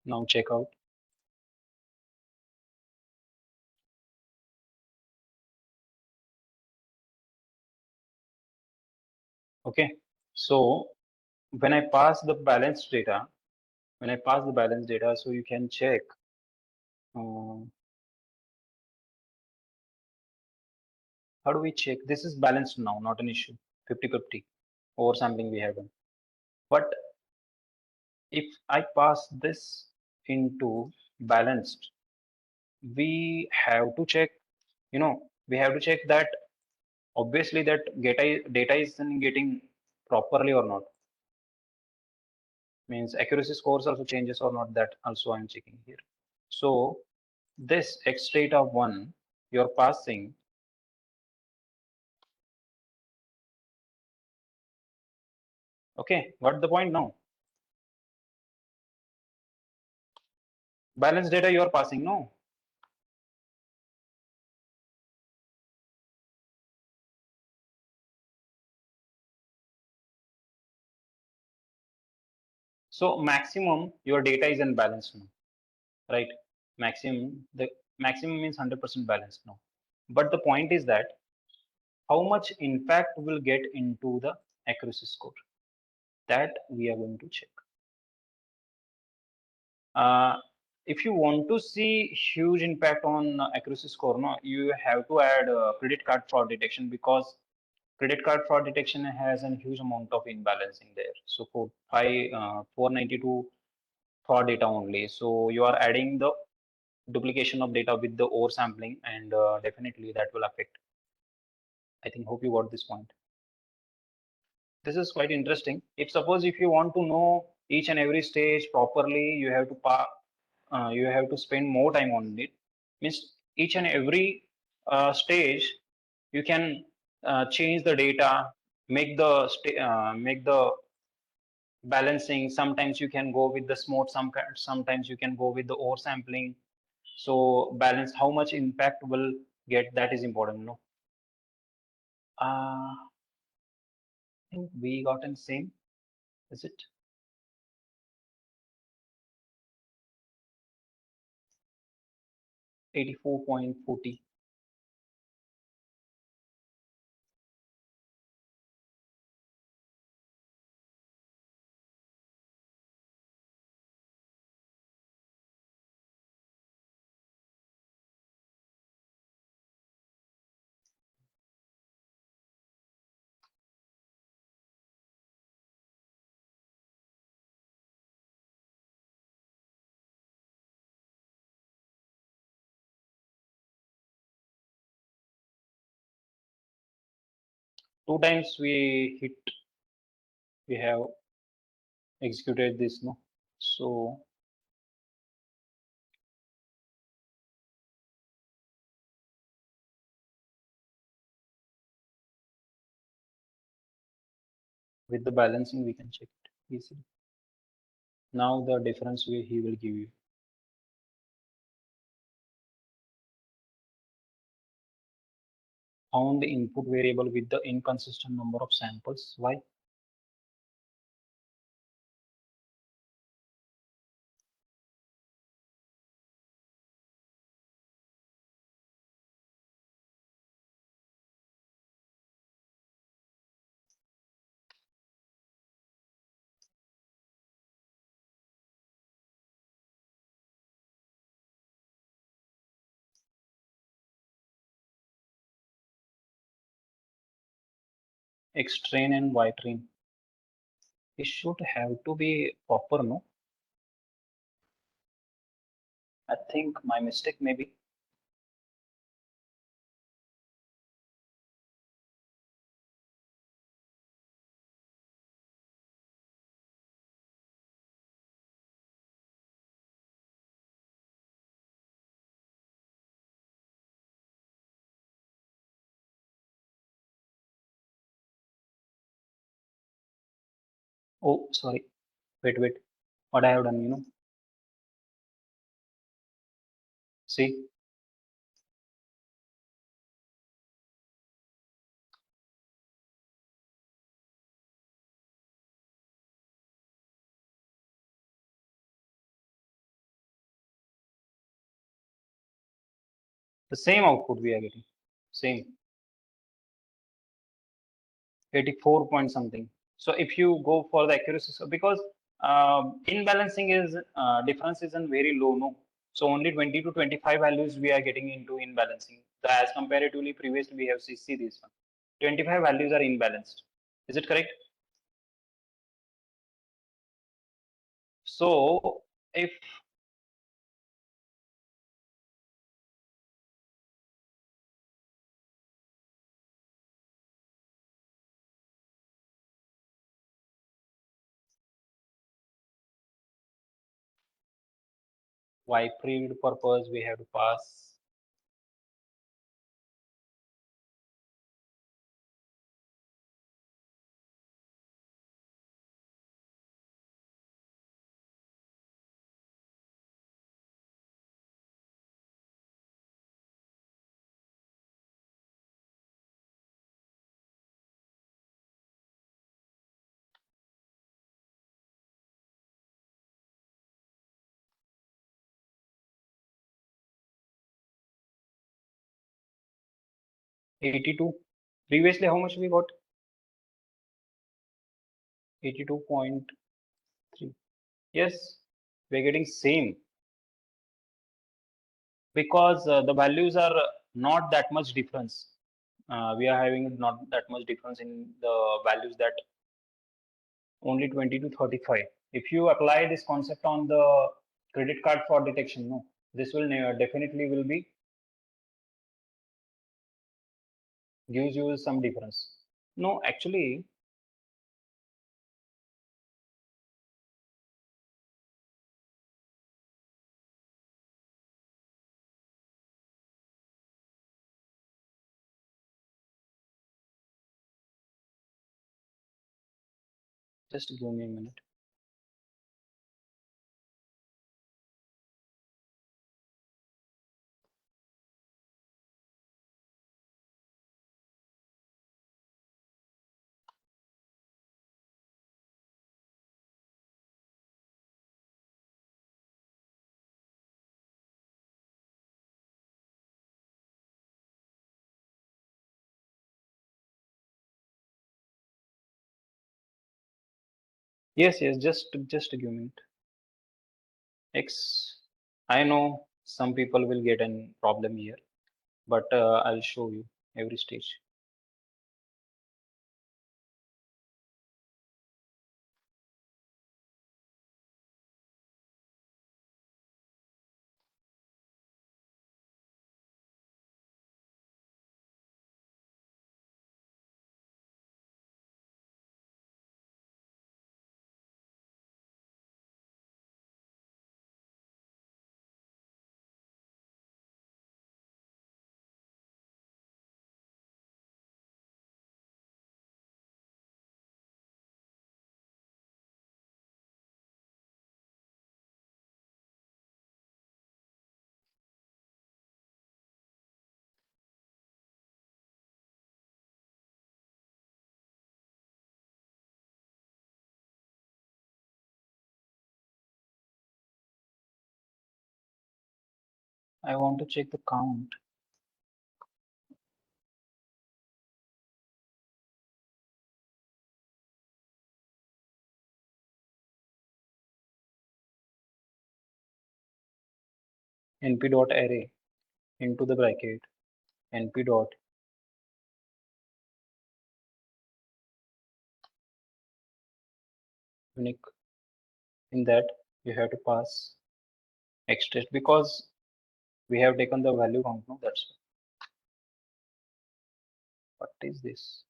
[SPEAKER 2] Now check out. Okay. So when I pass the balanced data, so you can check. Uh, how do we check? This is balanced now, not an issue. 50-50 oversampling we have done. But if I pass this into balanced, we have to check, we have to check that obviously that data isn't getting properly or not. Means accuracy scores also changes or not, that also I'm checking here. So this x state of 1 you're passing, okay, what the point now? Balance data you are passing, no? So maximum your data is unbalanced now, right? The maximum means 100% balanced now. But the point is that how much impact will get into the accuracy score, that we are going to check. If you want to see huge impact on accuracy score, no, you have to add credit card fraud detection, because credit card fraud detection has a huge amount of imbalancing there. So for 492 fraud data only. So you are adding the duplication of data with the oversampling, and definitely that will affect. I think hope you got this point. This is quite interesting. If you want to know each and every stage properly, you have to spend more time on it. Means each and every stage you can change the data, make the balancing. Sometimes you can go with the smooth, sometimes you can go with the oversampling. So balance how much impact will get, that is important, no? I think we got in same, is it? $84.40. Two times we have executed this, no? So with the balancing we can check it easily. Now the difference he will give you. Found the input variable with the inconsistent number of samples. Why? X train and Y train. It should have to be proper, no? I think my mistake maybe. Oh, sorry. Wait. What I have done, See, the same output we are getting. Same. 84 point something. So if you go for the accuracy, so because in balancing is difference isn't very low, no. So only 20 to 25 values we are getting into in balancing. So as comparatively previously we have see this one. 25 values are imbalanced. Is it correct? So if Why pre-read purpose we have to pass. $82. Previously, how much we got? 82.3. Yes, we're getting same because the values are not that much difference. We are having not that much difference in the values, that only 20 to 35. If you apply this concept on the credit card fraud detection, no, this will definitely will be gives you some difference. No, actually, just give me a minute. Yes, yes, just give me a minute. X, I know some people will get a problem here, but I'll show you every stage. I want to check the count. np dot array into the bracket np dot unique. In that you have to pass x test because we have taken the value count. No, that's what is this.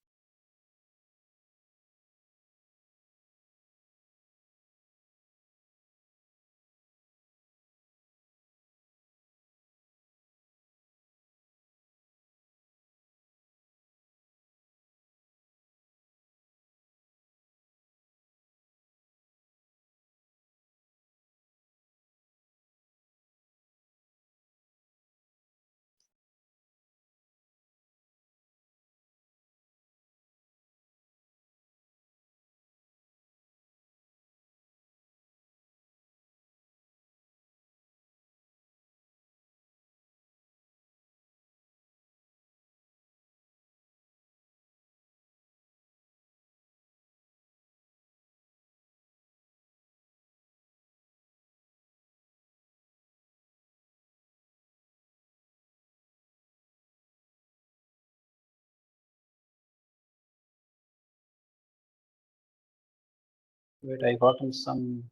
[SPEAKER 2] Wait, I got some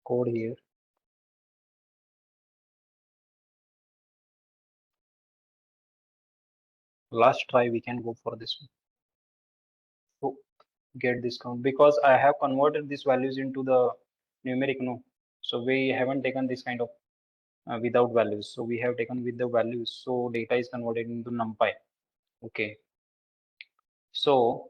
[SPEAKER 2] code here. Last try we can go for this one to get this count because I have converted these values into the numeric. No, so we haven't taken this kind of without values. So we have taken with the values. So data is converted into NumPy. Okay. So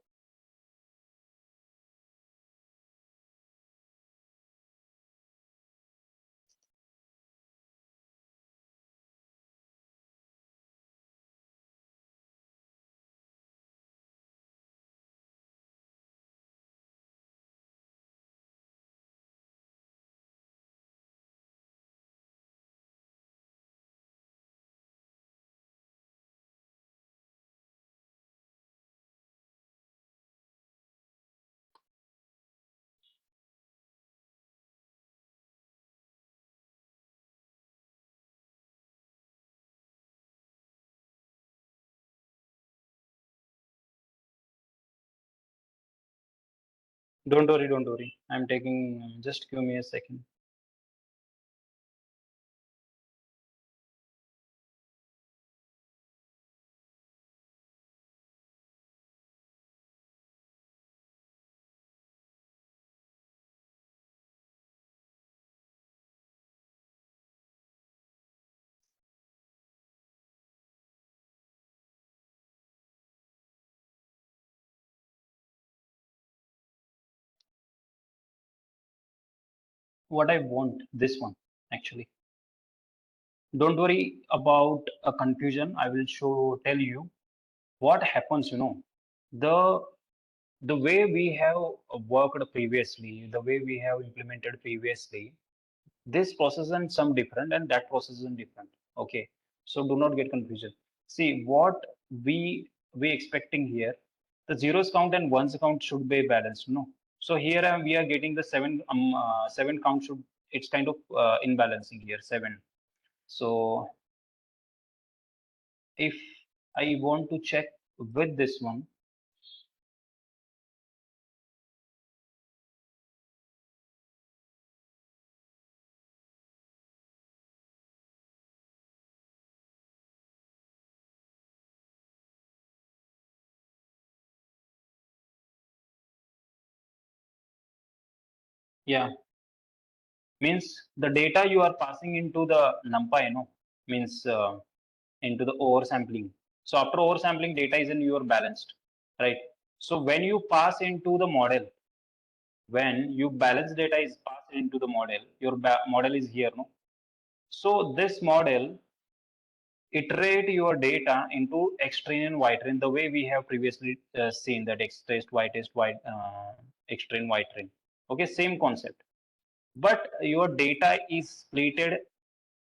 [SPEAKER 2] don't worry, don't worry. I'm taking, just give me a second. What I want, this one actually. Don't worry about a confusion. I will tell you what happens, the the way we have worked previously, the way we have implemented previously, this process is some different and that process is different. Okay, so do not get confusion. See what we expecting here, the zeros count and ones count should be balanced, no? So here we are getting the seven count should, it's kind of imbalancing here, seven. So if I want to check with this one, yeah, means the data you are passing into the NumPy, means into the oversampling. So after oversampling, data is in your balanced, right? So when you pass into the model, when you balance data is passed into the model, your model is here, no? So this model iterate your data into X-train and Y-train, the way we have previously seen that X-test, Y-test, X-train, Y-train. Okay, same concept. But your data is splitted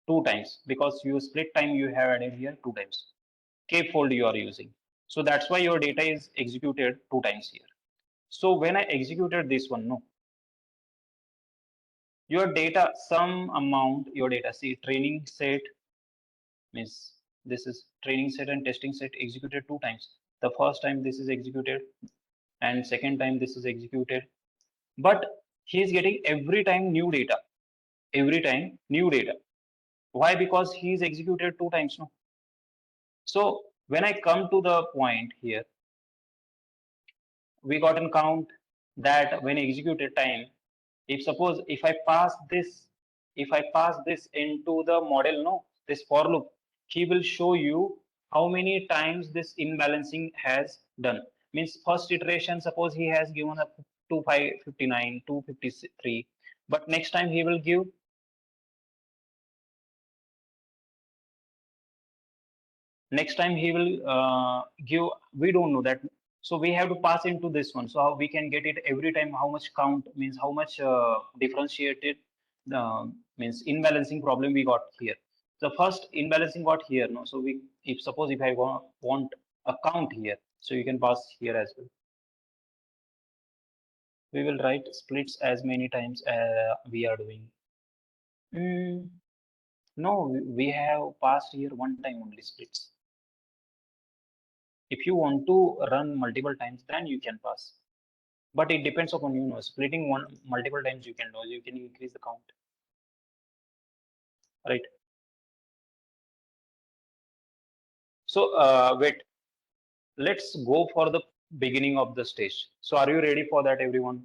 [SPEAKER 2] two times because you split time you have added here two times. K fold you are using. So that's why your data is executed two times here. So when I executed this one, no, your data, some amount, your data, see training set means this is training set and testing set executed two times. The first time this is executed and second time this is executed. But he is getting every time new data, every time new data. Why? Because he is executed two times, no? So when I come to the point here, we got an count that when executed time, if suppose if I pass this into the model, no, this for loop, he will show you how many times this imbalancing has done. Means first iteration, suppose he has given a 2559, 253, but next time he will give, next time he will give, we don't know that. So we have to pass into this one. So how we can get it every time, how much count means how much differentiated means imbalancing problem we got here. The first imbalancing got here, no? So we, if suppose if I want a count here, so you can pass here as well. We will write splits as many times we are doing. No, we have passed here one time only splits. If you want to run multiple times, then you can pass. But it depends upon, splitting one multiple times you can do, you can increase the count, right? So wait, let's go for the beginning of the stage. So are you ready for that, everyone?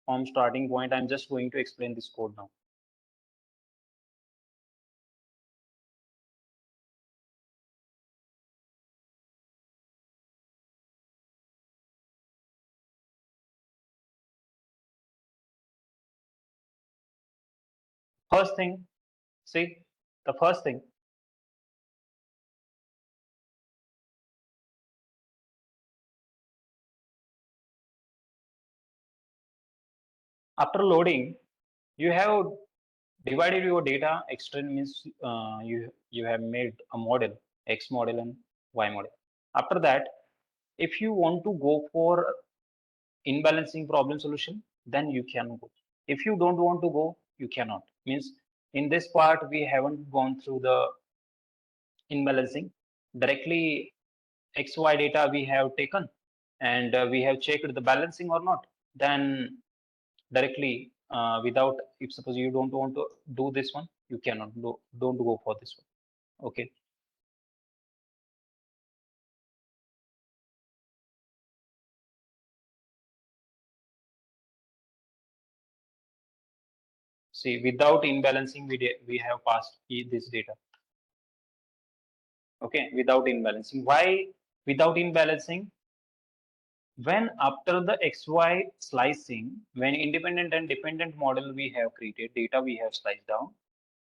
[SPEAKER 2] From starting point, I'm just going to explain this code now. First thing, see, the first thing, after loading, you have divided your data. Extract means you have made a model, X model and Y model. After that, if you want to go for imbalancing problem solution, then you can go. If you don't want to go, you cannot. Means in this part we haven't gone through the imbalancing. Directly XY data we have taken, and we have checked the balancing or not. Then directly, without, if suppose you don't want to do this one, you cannot do, don't go for this one. Okay. See, without imbalancing, we have passed this data. Okay, without imbalancing. Why without imbalancing? When after the XY slicing, when independent and dependent model we have created, data we have sliced down,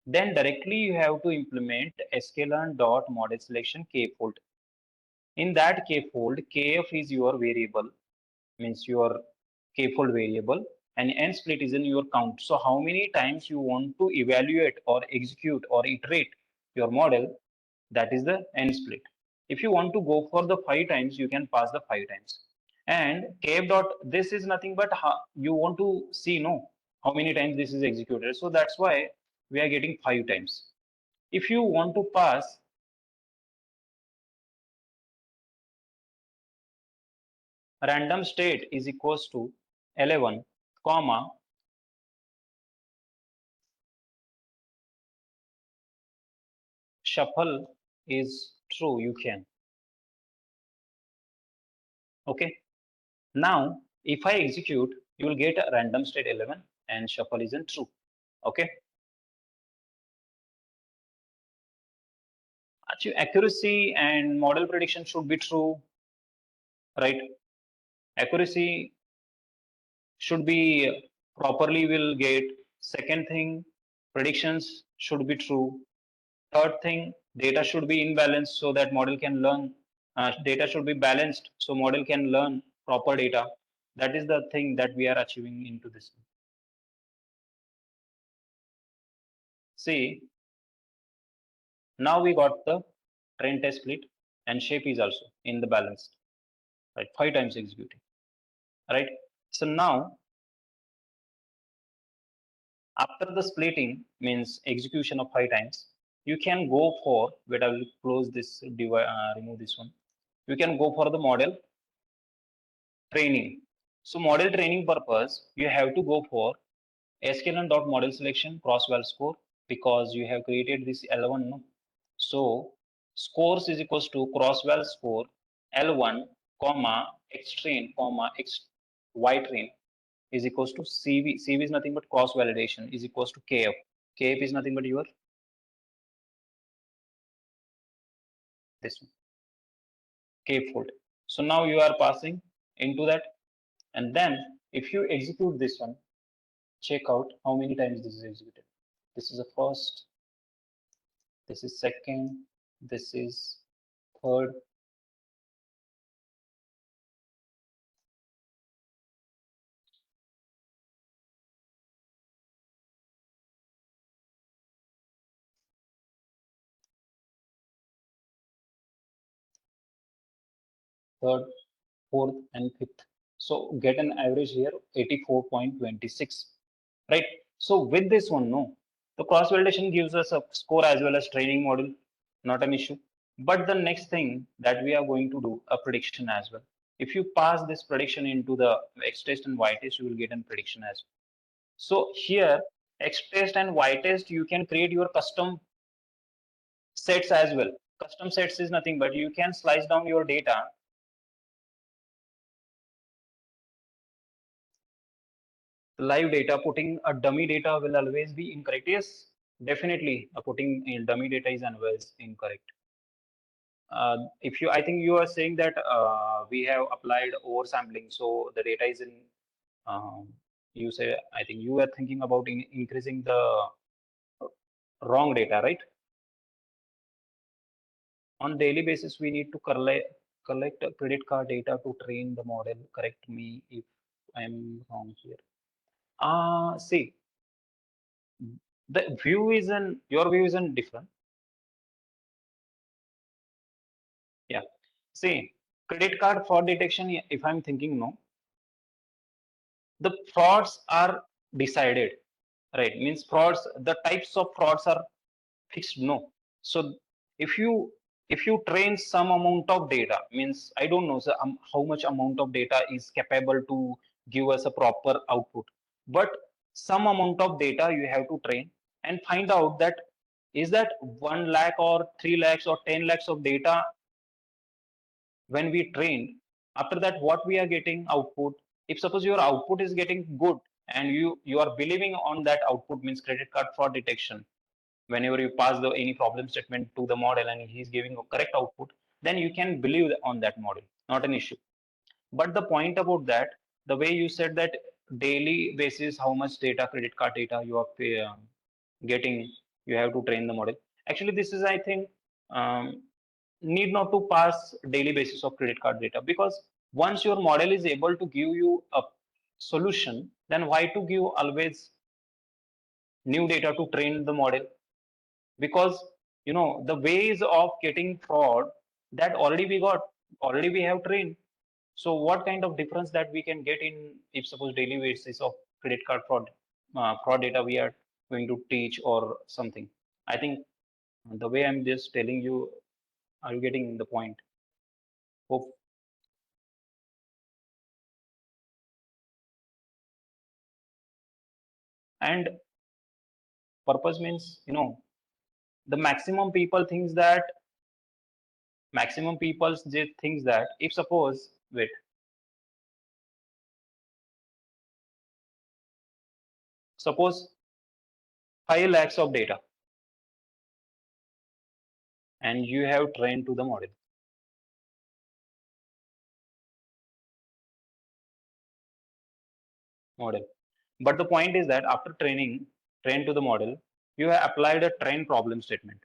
[SPEAKER 2] then directly you have to implement sklearn dot model selection k fold. In that k fold, kf is your variable, means your k-fold variable, and n split is in your count. So how many times you want to evaluate or execute or iterate your model, that is the n split. If you want to go for the 5 times, you can pass the 5 times. And kf dot, this is nothing but how, you want to see, no, how many times this is executed. So that's why we are getting 5 times. If you want to pass random state is equals to 11 comma shuffle is true, you can. Okay. Now, if I execute, you will get a random state 11 and shuffle isn't true. Okay. Actually, accuracy and model prediction should be true, right? Accuracy should be properly will get. Second thing, predictions should be true. Third thing, data should be in balance so that model can learn. Data should be balanced so model can learn proper data. That is the thing that we are achieving into this. See, now we got the trend test split and shape is also in the balanced, right? 5 times executing, right? So now, after the splitting means execution of 5 times, you can go for, wait, I will close this, remove this one. You can go for the model training. So model training purpose, you have to go for sklearn dot model selection cross val score, because you have created this L1, no? So scores is equals to cross val score L1 comma x train comma x y train is equals to CV. CV is nothing but cross validation is equals to KF. KF is nothing but your this one, K fold. So now you are passing into that, and then if you execute this one, check out how many times this is executed. This is the first, this is second, this is third, third, fourth, and fifth. So get an average here 84.26, right? So with this one, no, the cross validation gives us a score as well as training model, not an issue. But the next thing that we are going to do a prediction as well. If you pass this prediction into the X test and Y test, you will get a prediction as well. So here, X test and Y test, you can create your custom sets as well. Custom sets is nothing but you can slice down your data. Live data, putting a dummy data will always be incorrect. Yes, definitely, putting in dummy data is always incorrect. If you, I think you are saying that we have applied oversampling, so the data is in. You say, I think you are thinking about increasing the wrong data, right? On daily basis, we need to collect credit card data to train the model. Correct me if I'm wrong here. See, the view is in your view is in different. Yeah. See, credit card fraud detection, if I'm thinking no, the frauds are decided, right? Means frauds, the types of frauds are fixed, no. So if you train some amount of data, means I don't know so, how much amount of data is capable to give us a proper output, but some amount of data you have to train and find out that is that 1 lakh or 3 lakhs or 10 lakhs of data when we trained, after that what we are getting output. If suppose your output is getting good and you are believing on that output, means credit card fraud detection, whenever you pass the any problem statement to the model and he's giving a correct output, then you can believe on that model, not an issue. But the point about that, the way you said that daily basis how much data, credit card data you are getting, you have to train the model. Actually this is I think need not to pass daily basis of credit card data, because once your model is able to give you a solution, then why to give always new data to train the model? Because the ways of getting fraud that already we have trained. So what kind of difference that we can get in, if suppose daily basis of credit card fraud data we are going to teach or something? I think the way I'm just telling you, are you getting the point? Hope. And purpose means, the maximum people they thinks that if suppose wait, suppose 5 lakhs of data and you have trained to the model. But the point is that after train to the model, you have applied a train problem statement.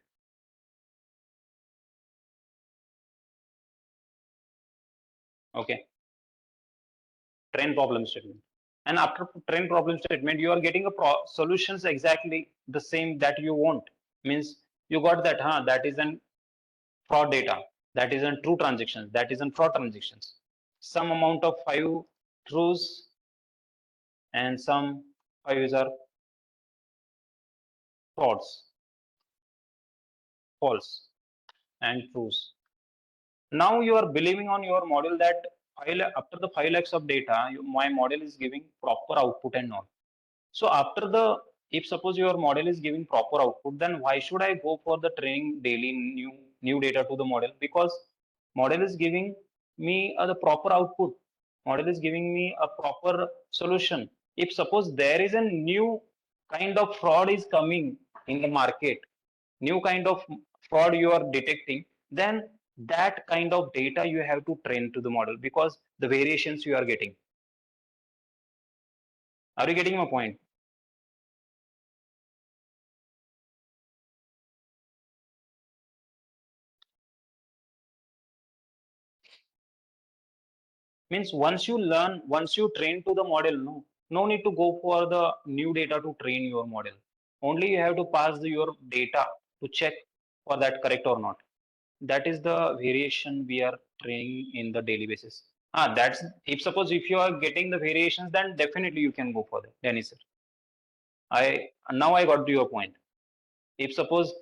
[SPEAKER 2] Okay, train problem statement. And after train problem statement, you are getting a solutions exactly the same that you want. Means you got that, that is an fraud data, that is an true transactions, that is an fraud transactions. Some amount of 5 truths and some 5 are frauds, false and truths. Now you are believing on your model that after the 5 lakhs of data, my model is giving proper output and all. So if suppose your model is giving proper output, then why should I go for the training daily new data to the model? Because model is giving me the proper output. Model is giving me a proper solution. If suppose there is a new kind of fraud is coming in the market, new kind of fraud you are detecting, then that kind of data you have to train to the model, because the variations you are getting. Are you getting my point? Means once you train to the model, no need to go for the new data to train your model. Only you have to pass your data to check for that correct or not. That is the variation we are training in the daily basis. That's if suppose if you are getting the variations, then definitely you can go for that. Dennis sir, I got to your point. If suppose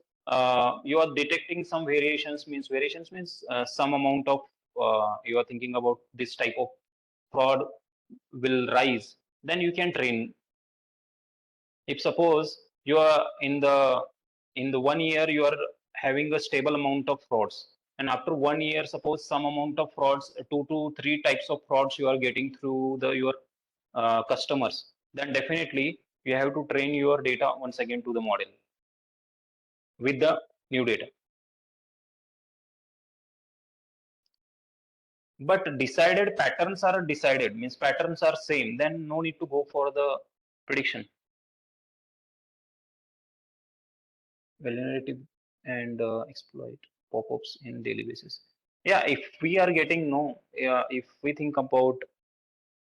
[SPEAKER 2] you are detecting some variations means some amount of you are thinking about this type of fraud will rise, then you can train. If suppose you are in the 1 year you are having a stable amount of frauds, and after 1 year suppose some amount of frauds, 2 to 3 types of frauds you are getting through your customers, then definitely you have to train your data once again to the model with the new data. But decided patterns are decided, means patterns are same, then no need to go for the prediction. vulnerability and exploit pop-ups in daily basis. Yeah, if we are getting no, if we think about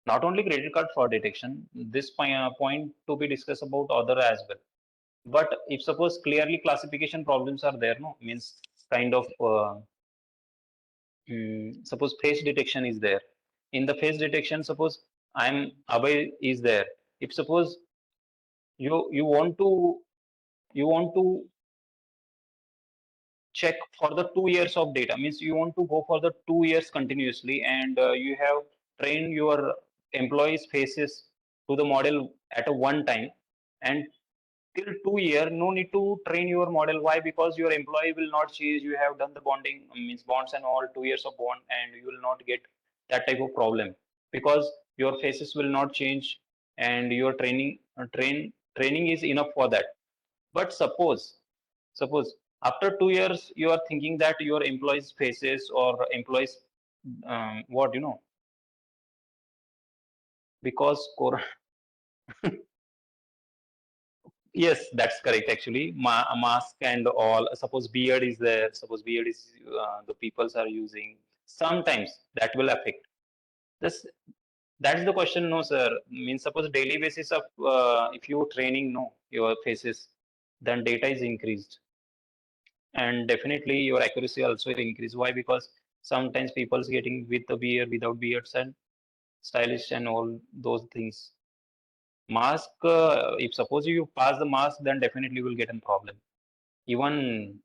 [SPEAKER 2] not only credit card fraud detection, this point to be discussed about other as well. But if suppose clearly classification problems are there, no, means kind of suppose face detection is there. In the face detection, suppose I'm away is there. If suppose you want to you want to check for the 2 years of data, means you want to go for the 2 years continuously, and you have trained your employees faces to the model at a one time, and till 2 year no need to train your model. Why? Because your employee will not change. You have done the bonding, means bonds and all, 2 years of bond, and you will not get that type of problem because your faces will not change, and your training is enough for that. But suppose after 2 years you are thinking that your employees faces or employees what because yes, that's correct. Actually, mask and all. Suppose beard is there. Suppose beard is the peoples are using. Sometimes that will affect. This that's the question, no, sir. Means suppose daily basis of if you training no your faces, then data is increased, and definitely your accuracy also increase. Why? Because sometimes people's getting with the beard, without beards, and stylish and all those things. Mask, if suppose you pass the mask, then definitely will get a problem. Even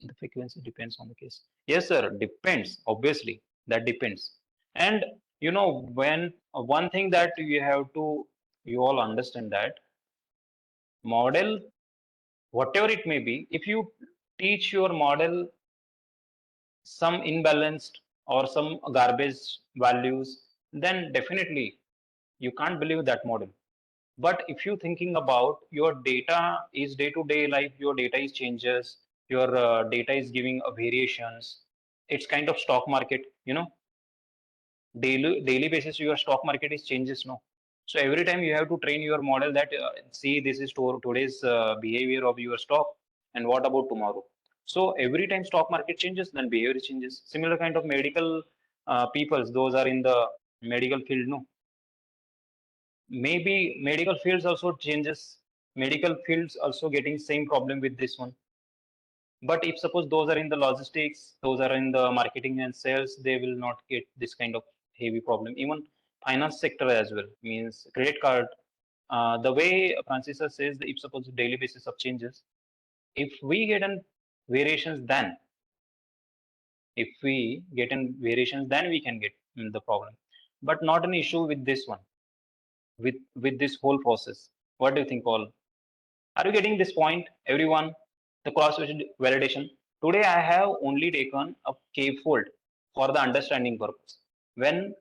[SPEAKER 2] the frequency depends on the case. Yes, sir, depends. Obviously, that depends. And when one thing that you all understand that model, whatever it may be, if you teach your model some imbalanced or some garbage values, then definitely you can't believe that model. But if you thinking about your data is day to day life, your data is changes, your data is giving a variations. It's kind of stock market, daily basis your stock market is changes, no. So every time you have to train your model that see this is today's behavior of your stock, and what about tomorrow. So every time stock market changes, then behavior changes. Similar kind of medical peoples, those are in the medical field, no, maybe medical fields also changes. Medical fields also getting same problem with this one. But if suppose those are in the logistics, those are in the marketing and sales, they will not get this kind of heavy problem. Even finance sector as well, means credit card. The way Francis says, if suppose daily basis of changes, if we get an variations, then if we get in variations, then we can get the problem. But not an issue with this one, with this whole process. What do you think, all? Are you getting this point, everyone? The cross validation. Today, I have only taken a k-fold for the understanding purpose. When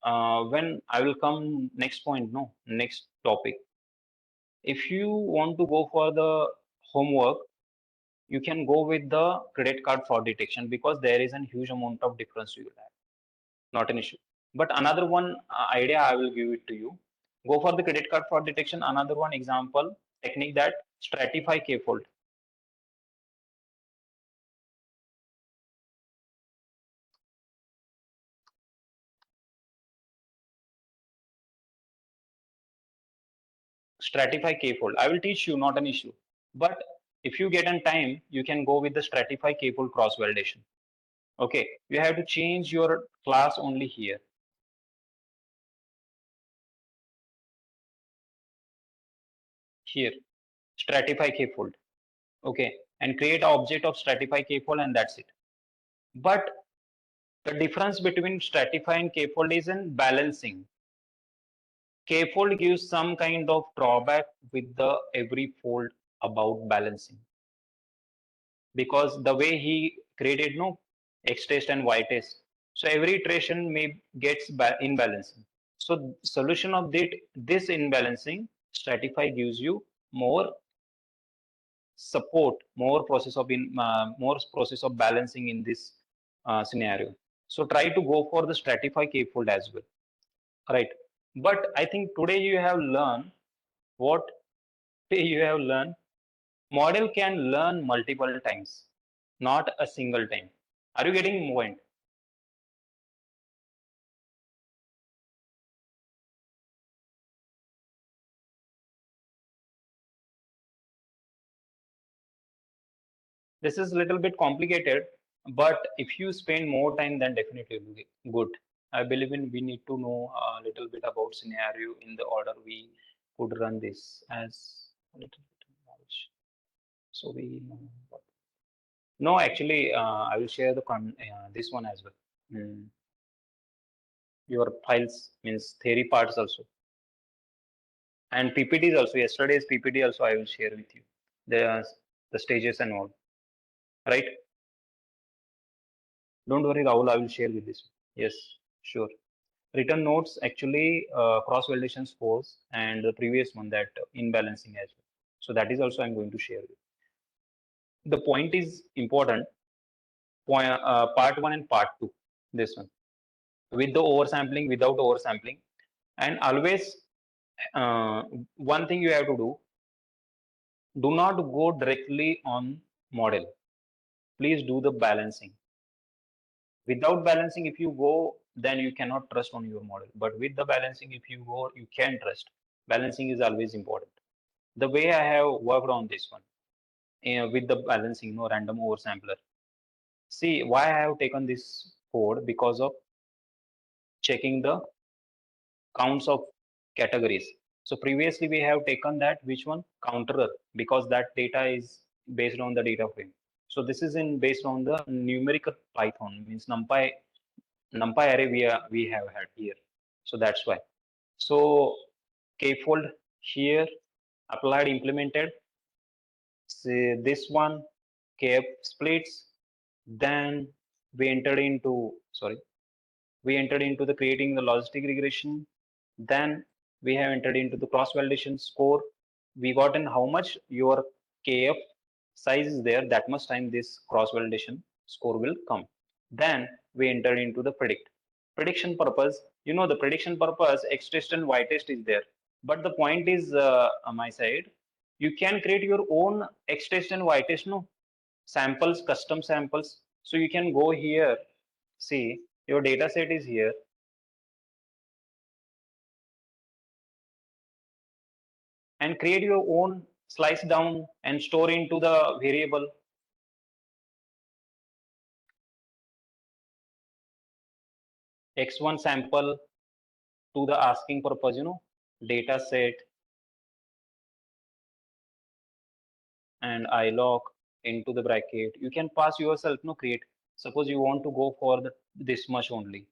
[SPEAKER 2] I will come next point, no, next topic. If you want to go for the homework, you can go with the credit card fraud detection because there is a huge amount of difference you will have. Not an issue. But another one idea I will give it to you. Go for the credit card fraud detection. Another one example technique that stratify k-fold. Stratify k-fold. I will teach you, not an issue. But if you get on time, you can go with the stratify k-fold cross validation. Okay, you have to change your class only here. Here, stratify k-fold. Okay, and create an object of stratify k-fold, and that's it. But the difference between stratify and k-fold is in balancing. K-fold gives some kind of drawback with the every fold about balancing, because the way he created no x test and y test, so every iteration may gets imbalancing. So solution of this imbalancing, stratify gives you more support, more process of balancing in this scenario. So try to go for the stratify k-fold as well, right? But I think today you have learned what You have learned. Model can learn multiple times, not a single time. Are you getting point? This is a little bit complicated, but if you spend more time, then definitely will be good. I believe in we need to know a little bit about scenario in the order we could run this as a little bit of knowledge. So we know what. No, actually, I will share the this one as well. Your files means theory parts also, and PPTs also. Yesterday's PPT also I will share with you. The stages and all, right? Don't worry, Rahul. I will share with this. Yes, sure. Written notes actually cross validation scores and the previous one that imbalancing as well. So that is also I'm going to share with you. The point is important. Part one and part two. This one with the oversampling, without oversampling, and always one thing you have to do. Do not go directly on model. Please do the balancing. Without balancing, if you go, then you cannot trust on your model. But with the balancing, if you go, you can trust. Balancing is always important. The way I have worked on this one with the balancing, random oversampler. See why I have taken this code because of checking the counts of categories. So previously we have taken that which one counter because that data is based on the data frame. So this is in based on the numerical Python means numpy array we have had here. So that's why. So k-fold here applied implemented. Say this one kf splits. Then we entered into the creating the logistic regression. Then we have entered into the cross validation score. We got in how much your kf size is there, that much time this cross validation score will come. Then we enter into the prediction purpose. The prediction purpose x test and y test is there, but the point is on my side, you can create your own x test and y test, samples, custom samples. So you can go here, see your data set is here, and create your own slice down and store into the variable. X1 sample to the asking purpose, data set and ilog into the bracket. You can pass yourself, create. Suppose you want to go for this much only.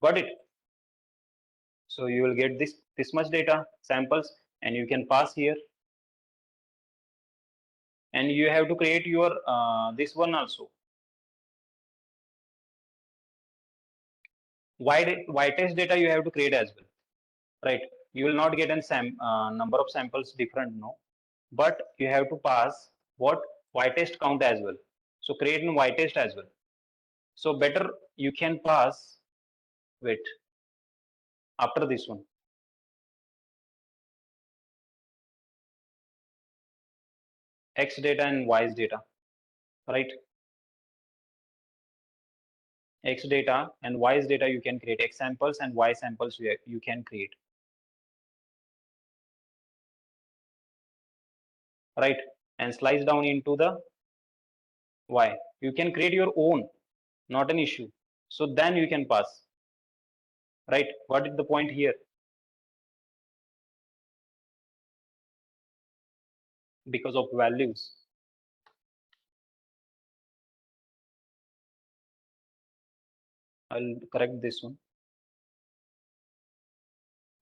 [SPEAKER 2] Got it? So you will get this much data samples and you can pass here. And you have to create your this one also. Y test data you have to create as well, right? You will not get a number of samples different, no, but you have to pass what y test count as well. So create in y test as well. So better you can pass. Wait, after this one, x data and y's data, right? X data and y's data you can create, x samples and y samples you can create, right? And slice down into the y. You can create your own, not an issue. So then you can pass, right? What is the point here? Because of values. I'll correct this one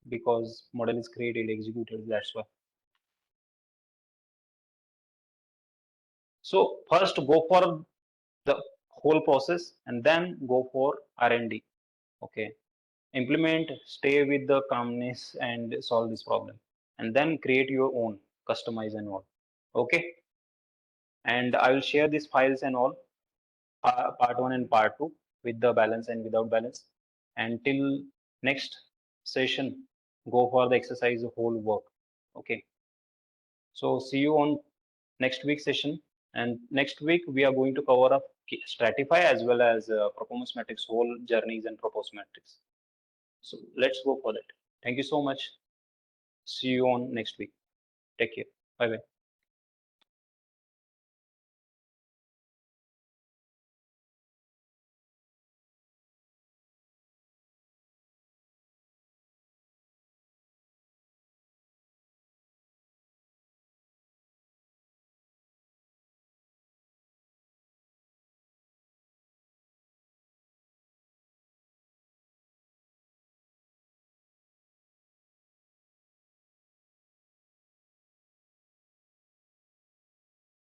[SPEAKER 2] because model is created, executed, that's why. So first go for the whole process and then go for R&D. Okay. Implement, stay with the calmness and solve this problem. And then create your own, customize and all. Okay. and I will share these files and all, part 1 and part 2, with the balance and without balance. And till next session, go for the exercise whole work. Okay. So see you on next week session. And next week we are going to cover up stratify as well as performance metrics, whole journeys and performance metrics. So let's go for that. Thank you so much. See you on next week. Take care. Bye bye.